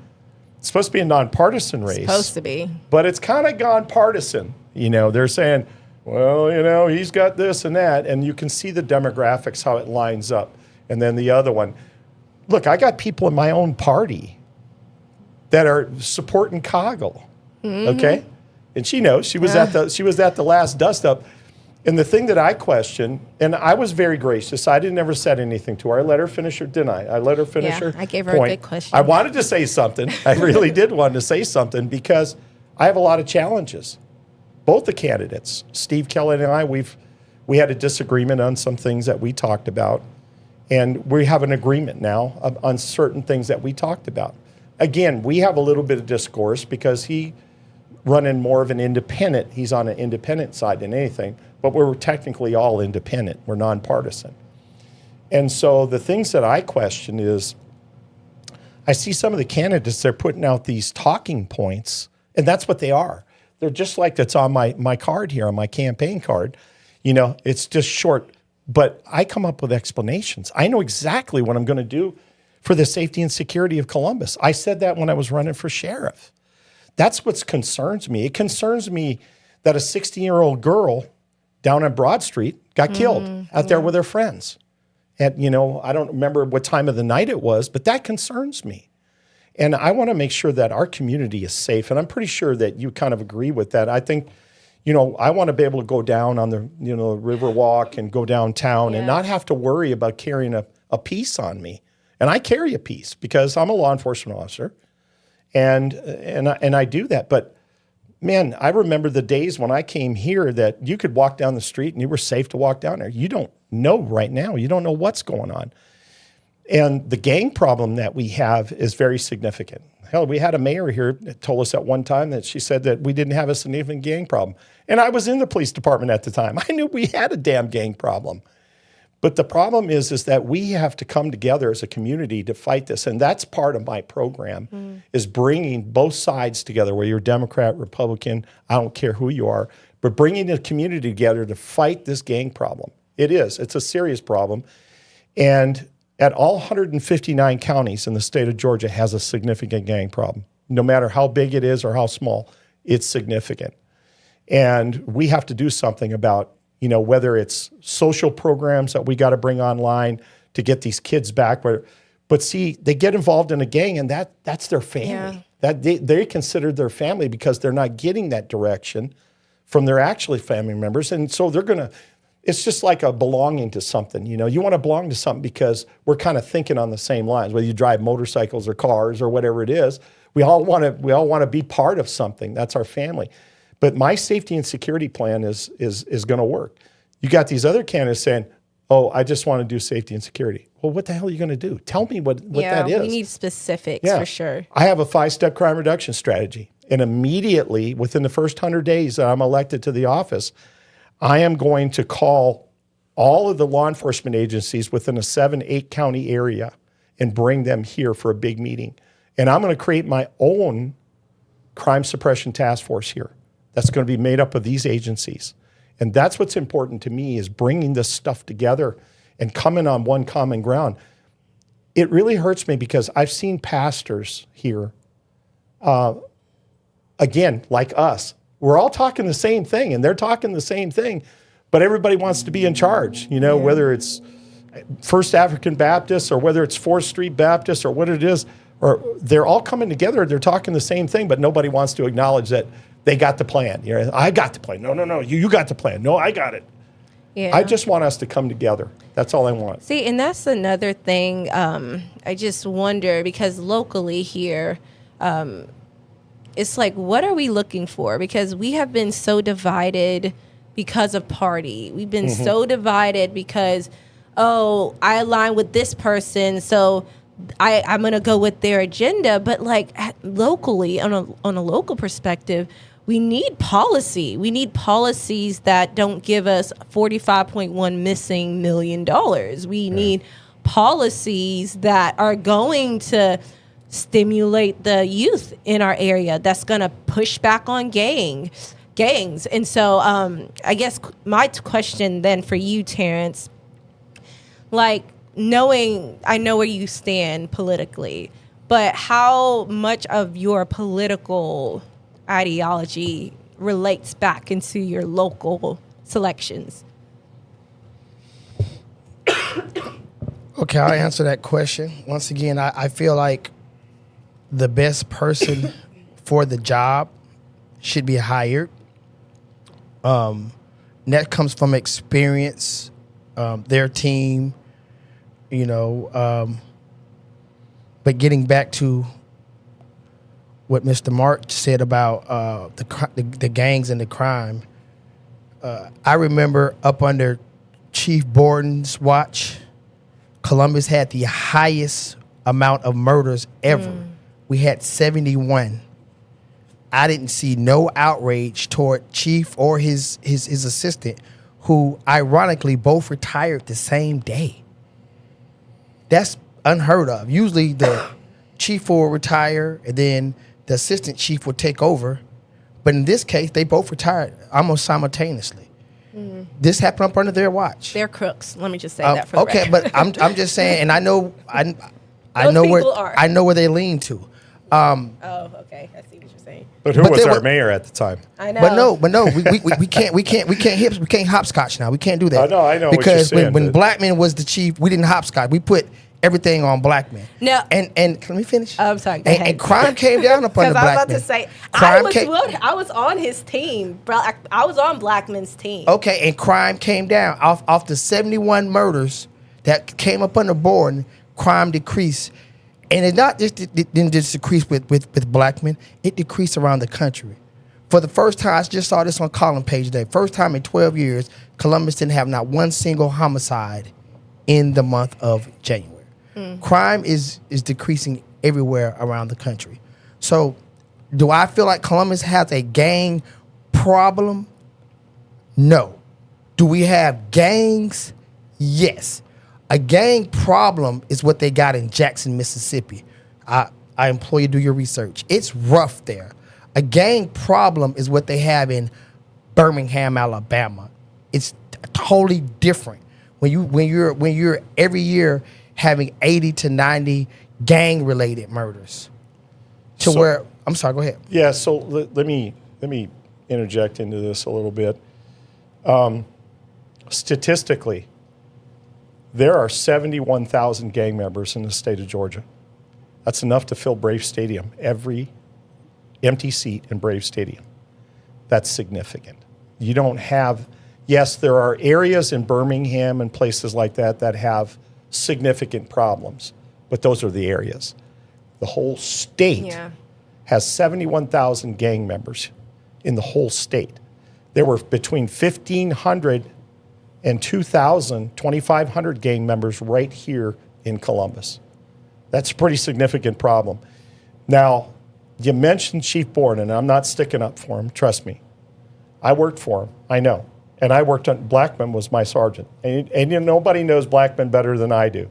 It's supposed to be a nonpartisan race. Supposed to be. But it's kind of gone partisan. They're saying, well, he's got this and that. And you can see the demographics, how it lines up. And then the other one. Look, I got people in my own party that are supporting Coggle. Okay? And she knows. She was at the last dust up. And the thing that I question, and I was very gracious. I never said anything to her. I let her finish her, didn't I? I let her finish her I gave her point. a good question. I wanted to say something. I really did want to say something because I have a lot of challenges. Both the candidates, Steve Kelly and I, we had a disagreement on some things that we talked about. And we have an agreement now on certain things that we talked about. Again, we have a little bit of discourse because he running more of an independent. He's on an independent side than anything, but we're technically all independent. We're nonpartisan. And so the things that I question is, I see some of the candidates, they're putting out these talking points, and that's what they are. They're just like that's on my card here, on my campaign card. It's just short, but I come up with explanations. I know exactly what I'm going to do for the safety and security of Columbus. I said that when I was running for sheriff. That's what concerns me. It concerns me that a 16-year-old girl down on Broad Street got killed out there with her friends. And, I don't remember what time of the night it was, but that concerns me. And I want to make sure that our community is safe. And I'm pretty sure that you kind of agree with that. I think, I want to be able to go down on the, river walk and go downtown and not have to worry about carrying a piece on me. And I carry a piece because I'm a law enforcement officer. And I do that. But, man, I remember the days when I came here that you could walk down the street and you were safe to walk down there. You don't know right now. You don't know what's going on. And the gang problem that we have is very significant. Hell, we had a mayor here that told us at one time that she said that we didn't have a significant gang problem. And I was in the police department at the time. I knew we had a damn gang problem. But the problem is that we have to come together as a community to fight this. And that's part of my program is bringing both sides together, whether you're Democrat, Republican, I don't care who you are, but bringing the community together to fight this gang problem. It's a serious problem. And at all 159 counties in the state of Georgia has a significant gang problem. No matter how big it is or how small, it's significant. And we have to do something about whether it's social programs that we got to bring online to get these kids back. But see, they get involved in a gang and that's their family. That they consider their family because they're not getting that direction from their actually family members. And so it's just like a belonging to something. You want to belong to something because we're kind of thinking on the same lines, whether you drive motorcycles or cars or whatever it is. We all want to be part of something. That's our family. But my safety and security plan is going to work. You got these other candidates saying, oh, I just want to do safety and security. Well, what the hell are you going to do? Tell me what that is. Yeah, we need specifics for sure. I have a 5-step crime reduction strategy. And immediately, within the first 100 days that I'm elected to the office, I am going to call all of the law enforcement agencies within a 7-8 county area and bring them here for a big meeting. And I'm going to create my own crime suppression task force here. That's going to be made up of these agencies. And that's what's important to me is bringing this stuff together and coming on one common ground. It really hurts me because I've seen pastors here, again, like us. We're all talking the same thing and they're talking the same thing, but everybody wants to be in charge, whether it's First African Baptist or whether it's 4th Street Baptist or what it is, or they're all coming together, they're talking the same thing, but nobody wants to acknowledge that they got the plan. I got the plan. No, you got the plan. No, I got it. Yeah. I just want us to come together. That's all I want. See, and that's another thing. I just wonder because locally here, it's like, what are we looking for? Because we have been so divided because of party. We've been so divided because, I align with this person, so I'm going to go with their agenda. But like locally, on a local perspective, we need policy. We need policies that don't give us $45.1 missing $million. We need policies that are going to stimulate the youth in our area, that's going to push back on gangs. And so I guess my question then for you, Terrance, like, I know where you stand politically, but how much of your political ideology relates back into your local selections? Okay, I'll answer that question. Once again, I feel like the best person for the job should be hired. That comes from experience, their team, but getting back to what Mr. Mark said about the gangs and the crime, I remember up under Chief Borden's watch, Columbus had the highest amount of murders ever. We had 71. I didn't see no outrage toward Chief or his assistant, who ironically both retired the same day. That's unheard of. Usually the chief will retire and then the assistant chief will take over. But in this case, they both retired almost simultaneously. This happened up under their watch. They're crooks. Let me just say that for the okay, record. but I'm just saying, and I know where they lean to. Oh, okay. I see what you're saying. But who was our mayor at the time? I know. But no, we can't hopscotch now. We can't do that. I know because what you're saying, when Blackman was the chief, we didn't hopscotch. We put everything on Blackman. No. And can we finish? I'm sorry. Go and, ahead. and crime came down upon the Because I was Blackman. about to say, I was on his team, bro. I was on Blackman's team. Okay, and crime came down off the 71 murders that came up on the board. Crime decreased, and it didn't just decrease with Blackman. It decreased around the country. For the first time, I just saw this on Column Page Day. First time in 12 years, Columbus didn't have not one single homicide in the month of January. Crime is decreasing everywhere around the country. So, do I feel like Columbus has a gang problem? No. Do we have gangs? Yes. A gang problem is what they got in Jackson, Mississippi. I implore you to do your research. It's rough there. A gang problem is what they have in Birmingham, Alabama. It's totally different. When you're every year having 80 to 90 gang related murders. I'm sorry, go ahead. Yeah, so let me interject into this a little bit. Statistically, there are 71,000 gang members in the state of Georgia. That's enough to fill Brave Stadium, every empty seat in Brave Stadium. That's significant. You don't have, yes, there are areas in Birmingham and places like that that have significant problems, but those are the areas. The whole state has 71,000 gang members in the whole state. There were between 1,500 and 2,000, 2,500 gang members right here in Columbus. That's a pretty significant problem. Now, you mentioned Chief Borden, and I'm not sticking up for him, trust me. I worked for him, I know. And I worked on, Blackman was my sergeant. And nobody knows Blackman better than I do.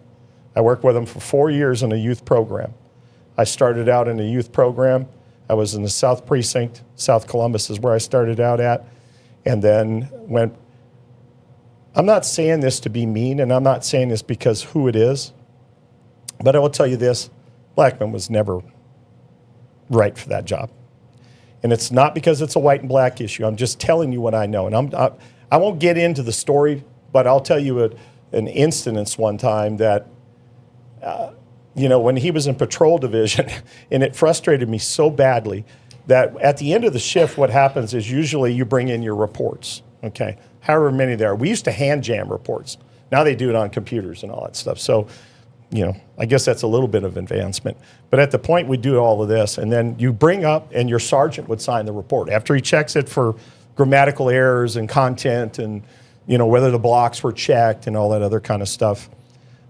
I worked with him for 4 years in a youth program. I started out in a youth program. I was in the South Precinct. South Columbus is where I started out at. And then went, I'm not saying this to be mean, and I'm not saying this because who it is, but I will tell you this, Blackman was never right for that job. And it's not because it's a white and black issue. I'm just telling you what I know. And I won't get into the story, but I'll tell you an instance one time that, when he was in patrol division, and it frustrated me so badly that at the end of the shift, what happens is usually you bring in your reports, okay? However many there are. We used to hand jam reports. Now they do it on computers and all that stuff. So, I guess that's a little bit of advancement. But at the point we do all of this, and then you bring up, and your sergeant would sign the report. After he checks it for grammatical errors and content and, whether the blocks were checked and all that other kind of stuff,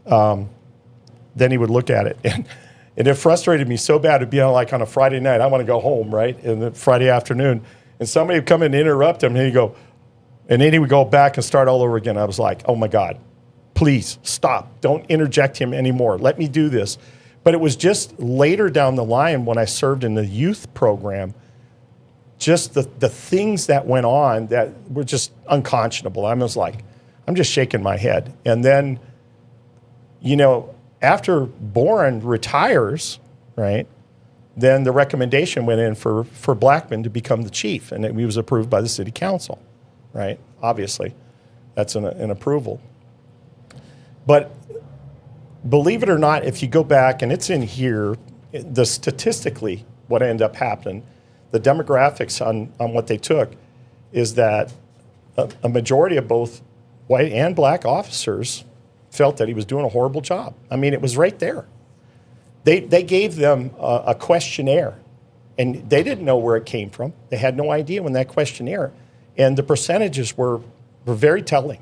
then he would look at it. And it frustrated me so bad. It'd be like on a Friday night, I want to go home, right? And then Friday afternoon, and somebody would come and interrupt him, and he'd go, and then he would go back and start all over again. I was like, oh my God, please stop. Don't interject him anymore. Let me do this. But it was just later down the line when I served in the youth program, just the things that went on that were just unconscionable. I was like, I'm just shaking my head. And then, you know, after Boren retires, right, then the recommendation went in for Blackman to become the chief, and he was approved by the city council, right? Obviously, that's an approval. But believe it or not, if you go back, and it's in here, statistically what ended up happening, the demographics on what they took is that a majority of both white and black officers felt that he was doing a horrible job. I mean, it was right there. They gave them a questionnaire, and they didn't know where it came from. They had no idea when that questionnaire, and the percentages were very telling,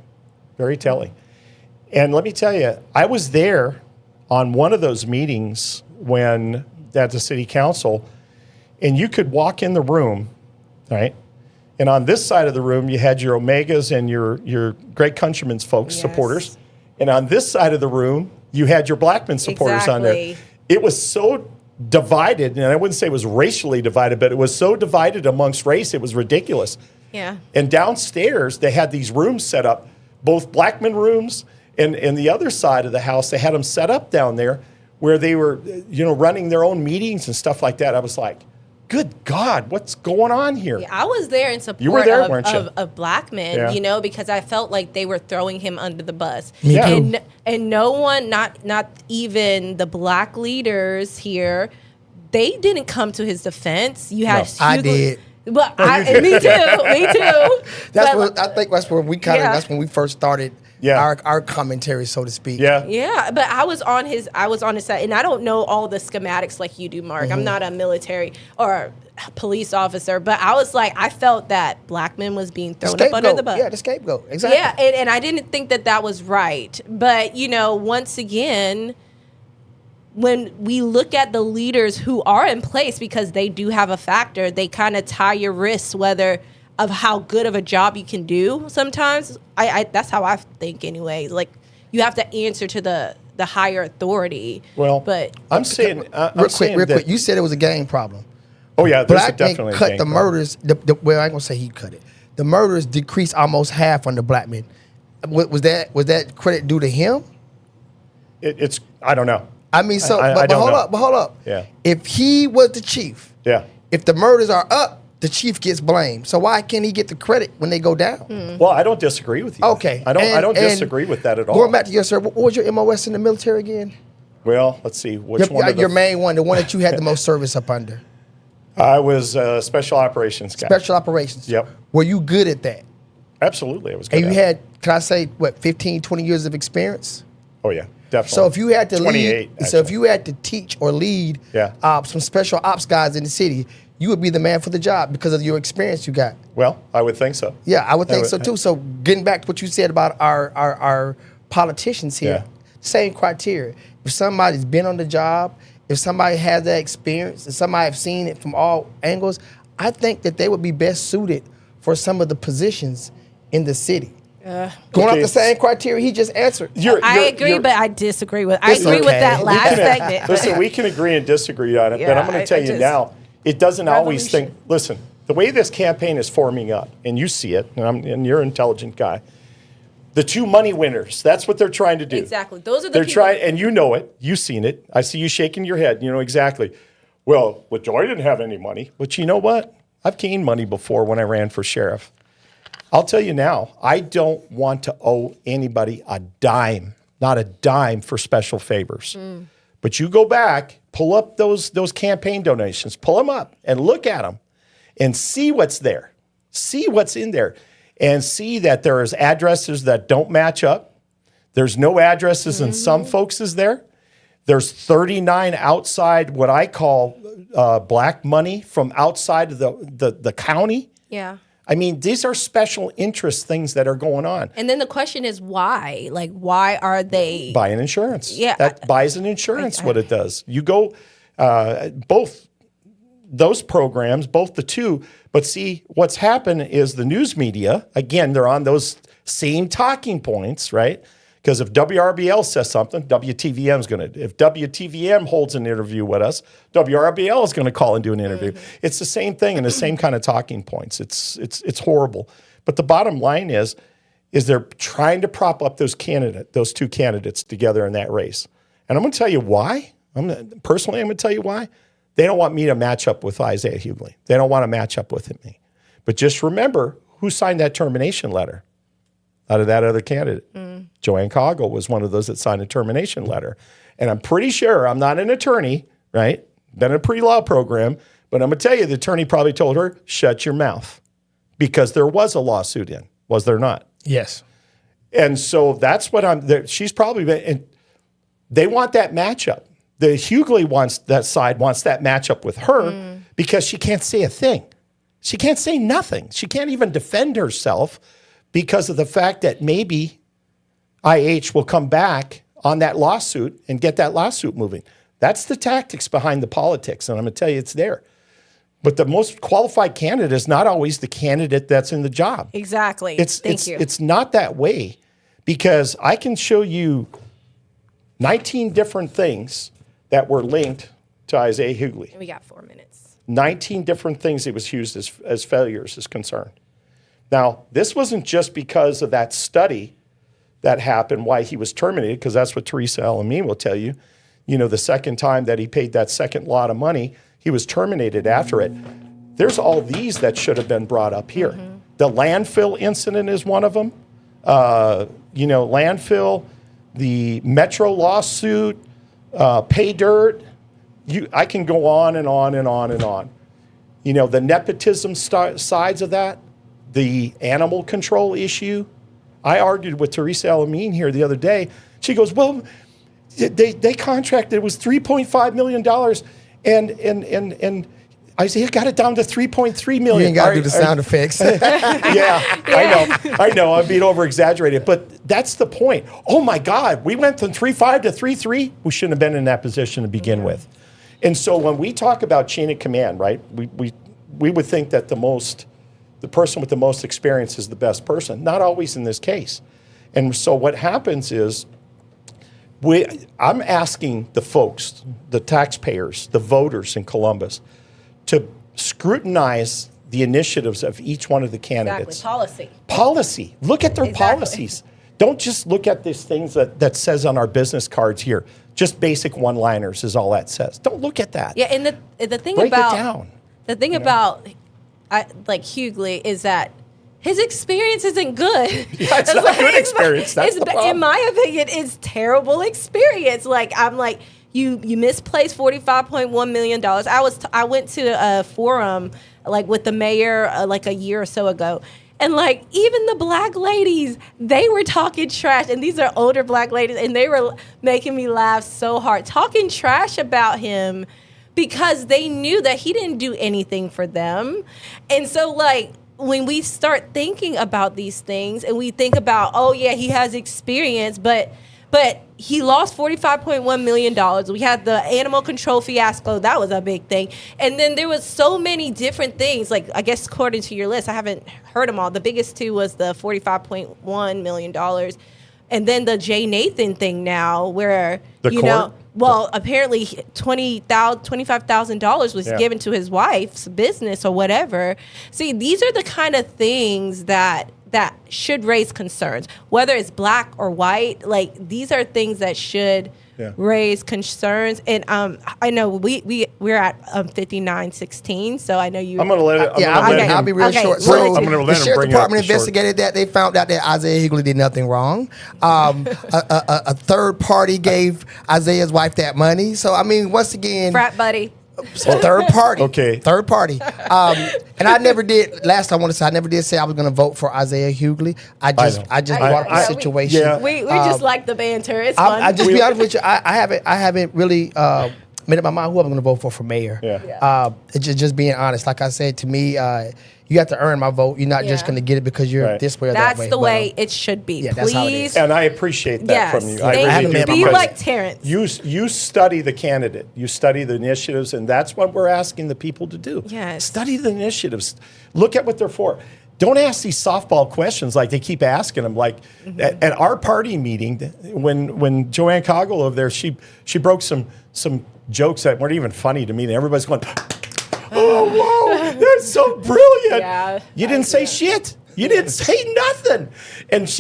very telling. And let me tell you, I was there on one of those meetings when at the city council, and you could walk in the room, right? And on this side of the room, you had your Omegas and your Great Countrymen's folks, supporters. And on this side of the room, you had your Blackman supporters on there. It was so divided, and I wouldn't say it was racially divided, but it was so divided amongst race, it was ridiculous. Yeah. And downstairs, they had these rooms set up, both Blackman rooms, and the other side of the house, they had them set up down there where they were, you know, running their own meetings and stuff like that. I was like, good God, what's going on here? Yeah, I was there in support you were there, weren't you? Of Blackman, you know, because I felt like they were throwing him under the bus. Yeah. And no one, not even the black leaders here, they didn't come to his defense. You had I did. But me too. That's what I think. That's where we kind of. That's when we first started. Yeah. Our commentary, so to speak. Yeah. Yeah, but I was on his side, and I don't know all the schematics like you do, Mark. I'm not a military or police officer, but I was like, I felt that Blackman was being thrown up under the bus. Yeah, the scapegoat. Exactly. Yeah, and I didn't think that was right. But, you know, once again, when we look at the leaders who are in place, because they do have a factor, they kind of tie your wrists whether of how good of a job you can do sometimes. I that's how I think anyway. Like, you have to answer to the higher authority. Well, but I'm saying... real quick. You said it was a gang problem. Oh, yeah, there's Blackman definitely cut a gang the problem. murders. Well, I ain't going to say he cut it. The murders decreased almost half under Blackman. Was that credit due to him? It's I don't know. I mean, so, I but don't hold know. up, but hold up. Yeah. If he was the chief, Yeah. if the murders are up, the chief gets blamed. So why can't he get the credit when they go down? Well, I don't disagree with you. Okay. I don't And disagree with that at all. Going back to your sir, what was your MOS in the military again? Well, let's see. Which one? Your main one, the one that you had the most service up under. I was a special operations guy. Special operations. Yep. Were you good at that? Absolutely, I was good And you at it. had, can I say, 15, 20 years of experience? Oh, yeah, definitely. So if you had to 28, lead, so if you had to teach or lead some special ops guys in the city, you would be the man for the job because of your experience you got. Well, I would think so. Yeah, I would think so too. So getting back to what you said about our politicians here, same criteria. If somebody's been on the job, if somebody has that experience, if somebody have seen it from all angles, I think that they would be best suited for some of the positions in the city. Going off the same criteria he just answered. I agree, but I disagree with. I agree with that last segment. Listen, we can agree and disagree on it, but I'm going to tell you now, it doesn't always think. Listen, the way this campaign is forming up, and you see it, and you're an intelligent guy. The two money winners, that's what they're trying to do. Exactly. Those are the they're people. trying, and you know it. You've seen it. I see you shaking your head. You know exactly. Well, LaJoye didn't have any money, but you know what? I've gained money before when I ran for sheriff. I'll tell you now, I don't want to owe anybody a dime, not a dime for special favors. But you go back, pull up those campaign donations, pull them up and look at them and see what's there. See what's in there and see that there is addresses that don't match up. There's no addresses in some folks is there. There's 39 outside what I call black money from outside of the county. Yeah. I mean, these are special interest things that are going on. And then the question is why? Like, why are they buying insurance? Yeah, that buys an insurance. What it does, you go both those programs, both the two. But see, what's happened is the news media, again, they're on those same talking points, right? Because if WRBL says something, WTVM is going to. If WTVM holds an interview with us, WRBL is going to call and do an interview. It's the same thing and the same kind of talking points. It's horrible. But the bottom line is they're trying to prop up those two candidates together in that race. And I'm going to tell you why. I'm going to tell you why. They don't want me to match up with Isaiah Hughley. They don't want to match up with me. But just remember who signed that termination letter out of that other candidate. Joanne Coggle was one of those that signed a termination letter. And I'm pretty sure, I'm not an attorney, right? Been in a pre-law program, but I'm going to tell you, the attorney probably told her, shut your mouth, because there was a lawsuit in, was there not? Yes. And so that's what she's probably been, and they want that matchup. The Hughley wants that matchup with her because she can't say a thing. She can't say nothing. She can't even defend herself because of the fact that maybe IH will come back on that lawsuit and get that lawsuit moving. That's the tactics behind the politics, and I'm going to tell you it's there. But the most qualified candidate is not always the candidate that's in the job. Exactly. Thank you. It's not that way, because I can show you 19 different things that were linked to Isaiah Hughley. We got 4 minutes. 19 different things it was used as failures is concerned. Now, this wasn't just because of that study that happened, why he was terminated, because that's what Teresa Alameen will tell you. You know, the second time that he paid that second lot of money, he was terminated after it. There's all these that should have been brought up here. The landfill incident is one of them. Landfill, the Metro lawsuit, pay dirt. I can go on and on and on and on. You know, the nepotism sides of that, the animal control issue. I argued with Teresa Alameen here the other day. She goes, well, they contracted, it was $3.5 million, and Isaiah got it down to $3.3 million. You ain't got to do the sound effects. I know. I'm being over-exaggerated, but that's the point. Oh, my God, we went from 3.5 to 3.3. We shouldn't have been in that position to begin with. And so when we talk about chain of command, right, we would think that the person with the most experience is the best person. Not always in this case. And so what happens is I'm asking the folks, the taxpayers, the voters in Columbus, to scrutinize the initiatives of each one of the candidates. Exactly. Policy. Look at their policies. Don't just look at these things that says on our business cards here. Just basic one-liners is all that says. Don't look at that. Yeah, and the thing Break about it down. The thing about Hughley is that his experience isn't good. Yeah, it's not a good experience. That's the problem. In my opinion, it's terrible experience. You misplaced $45.1 million. I went to a forum with the mayor a year or so ago. And even the black ladies, they were talking trash. And these are older black ladies, and they were making me laugh so hard, talking trash about him because they knew that he didn't do anything for them. And so when we start thinking about these things and we think about, oh yeah, he has experience, but he lost $45.1 million. We had the animal control fiasco. That was a big thing. And then there was so many different things. I guess according to your list, I haven't heard them all. The biggest two was the $45.1 million. And then the Jay Nathan thing now where, apparently $25,000 was given to his wife's business or whatever. See, these are the kind of things that should raise concerns, whether it's black or white. These are things that should raise concerns. And I know we're at 59:16, so I know you. I'm going to let it. I'll be real short. So I'm going to let the him sheriff's bring department up the investigated that. They found out that Isaiah Hughley did nothing wrong. A third party gave Isaiah's wife that money. So once again, frat buddy. Third party. Okay. Third party. And I never did. Last I want to say, I never did say I was going to vote for Isaiah Hughley. I just brought up the situation. We just like the banter. It's fun. I just be honest with you. I haven't really made up my mind who I'm going to vote for mayor. It's just being honest. Like I said, to me, you have to earn my vote. You're not just going to get it because you're this way or that way. That's the way it should be. Yeah, Please. that's how it is. And I appreciate that from you. I really do. Be like Terrance. You study the candidate. You study the initiatives, and that's what we're asking the people to do. Yes. Study the initiatives. Look at what they're for. Don't ask these softball questions like they keep asking them. Like at our party meeting, when Joanne Coggle over there, she broke some jokes that weren't even funny to me, and everybody's going, "Oh, whoa, that's so brilliant!" Yeah, you didn't say shit. You didn't say nothing. And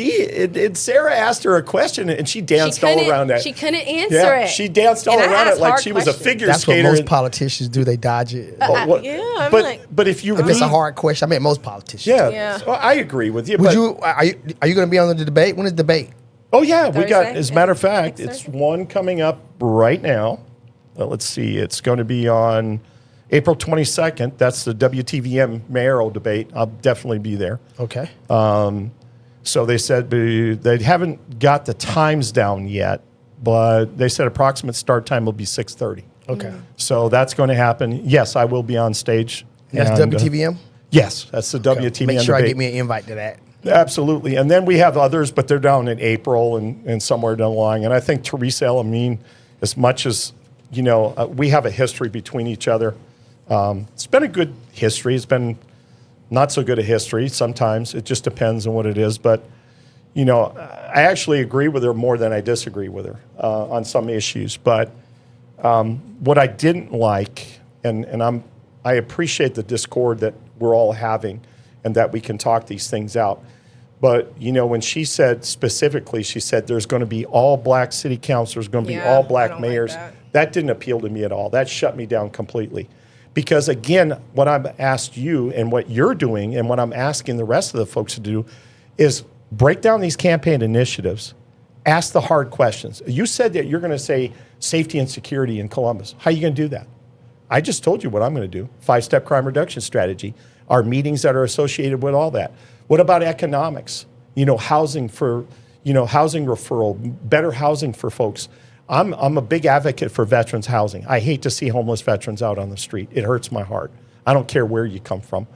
Sarah asked her a question, and she danced all around that. She couldn't answer it. She danced all around it like she was a figure skater. That's what most politicians do. They dodge it. But if it's a hard question, I mean, most politicians. Yeah. So I agree with you. Are you going to be on the debate? When is the debate? Oh, yeah. We got, Thursday? as a matter of fact, it's one coming up right now. Let's see. It's going to be on April 22nd. That's the WTVM mayoral debate. I'll definitely be there. Okay. So they said they haven't got the times down yet, but they said approximate start time will be 6:30. Okay. So that's going to happen. Yes, I will be on stage. That's WTVM? Yes, that's the WTVM Make sure debate. I get me an invite to that. Absolutely. And then we have others, but they're down in April and somewhere down the line. And I think Teresa Elamine, as much as, we have a history between each other. It's been a good history. It's been not so good a history sometimes. It just depends on what it is. But, I actually agree with her more than I disagree with her on some issues. But what I didn't like, and I appreciate the discord that we're all having and that we can talk these things out. But, when she said specifically, she said there's going to be all black city councilors, going to be all black mayors. Like that didn't appeal to me at all. That shut me down completely. Because, again, what I've asked you and what you're doing and what I'm asking the rest of the folks to do is break down these campaign initiatives, ask the hard questions. You said that you're going to say safety and security in Columbus. How are you going to do that? I just told you what I'm going to do. 5-step crime reduction strategy, our meetings that are associated with all that. What about economics? Housing for, housing referral, better housing for folks. I'm a big advocate for veterans housing. I hate to see homeless veterans out on the street. It hurts my heart. I don't care where you come from.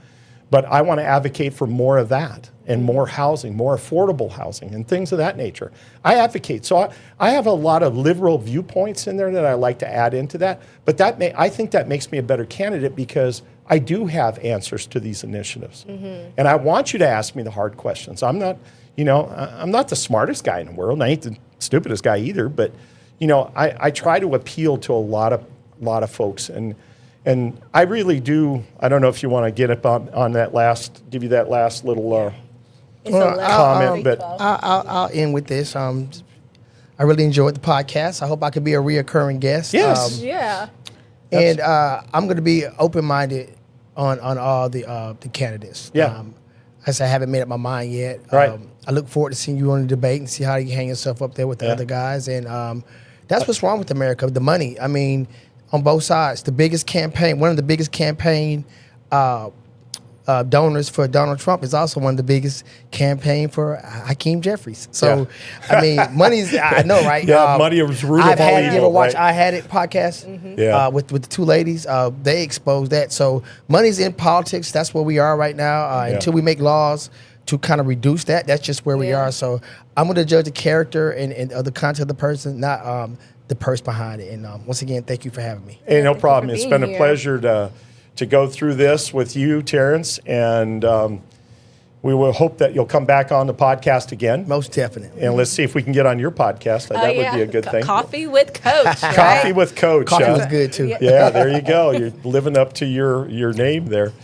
But I want to advocate for more of that and more housing, more affordable housing and things of that nature. I advocate. So I have a lot of liberal viewpoints in there that I like to add into that. But I think that makes me a better candidate because I do have answers to these initiatives. Mm-hmm. And I want you to ask me the hard questions. I'm not the smartest guy in the world. I ain't the stupidest guy either. But I try to appeal to a lot of folks, and I really do. I don't know if you want to get up on that give you that last little comment, but I'll end with this. I really enjoyed the podcast. I hope I could be a reoccurring guest. Yes. And I'm going to be open-minded on all the candidates. Yeah. I said I haven't made up my mind yet. Right. I look forward to seeing you on the debate and see how you hang yourself up there with the other guys. And that's what's wrong with America, the money. I mean, on both sides, one of the biggest campaign donors for Donald Trump is also one of the biggest campaign for Hakeem Jeffries. So, I mean, money's, I know, right? Money is root of all evil. You ever watch I Had It podcast? Mm-hmm. With the two ladies? They exposed that. So money's in politics. That's where we are right now. Until we make laws to kind of reduce that, that's just where we are. So I'm going to judge the character and the content of the person, not the purse behind it. And once again, thank you for having me. Hey, no problem. It's been a pleasure to go through this with you, Terrance, and we will hope that you'll come back on the podcast again. Most definitely. And let's see if we can get on your podcast. That would be a good thing. Coffee with Coach. Right? Coffee with Coach. Coffee was good too. Yeah, there you go. You're living up to your name there.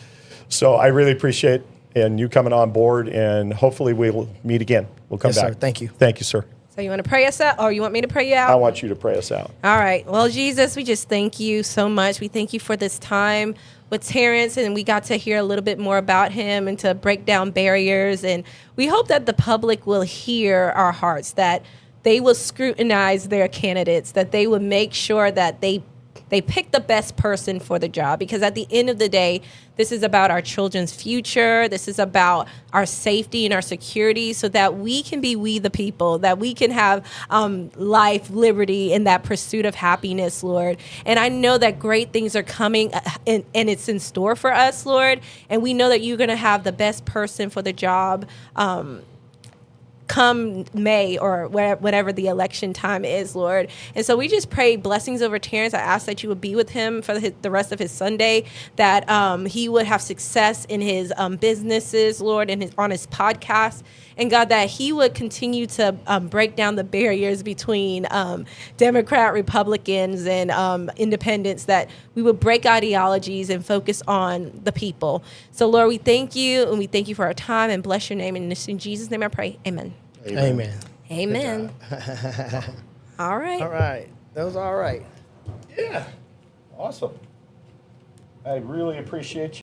So I really appreciate and you coming on board, and hopefully we'll meet again. We'll come back. Sir. Thank you. Thank you, sir. So you want to pray us out, or you want me to pray you out? I want you to pray us out. All right. Well, Jesus, we just thank you so much. We thank you for this time with Terrance, and we got to hear a little bit more about him and to break down barriers. And we hope that the public will hear our hearts, that they will scrutinize their candidates, that they will make sure that they they pick the best person for the job, because at the end of the day, this is about our children's future. This is about our safety and our security, so that we can be we the people, that we can have life, liberty, and that pursuit of happiness, Lord. And I know that great things are coming and it's in store for us, Lord. And we know that you're going to have the best person for the job come May or whatever the election time is, Lord. And so we just pray blessings over Terrance. I ask that you would be with him for the rest of his Sunday, that he would have success in his businesses, Lord, and on his podcast. And God, that he would continue to break down the barriers between Democrat, Republicans, and independents, that we would break ideologies and focus on the people. So, Lord, we thank you, and we thank you for our time, and bless your name. And in Jesus' name I pray. Amen. Amen. Amen. All right. All right. That was all right. Yeah. Awesome. I really appreciate you.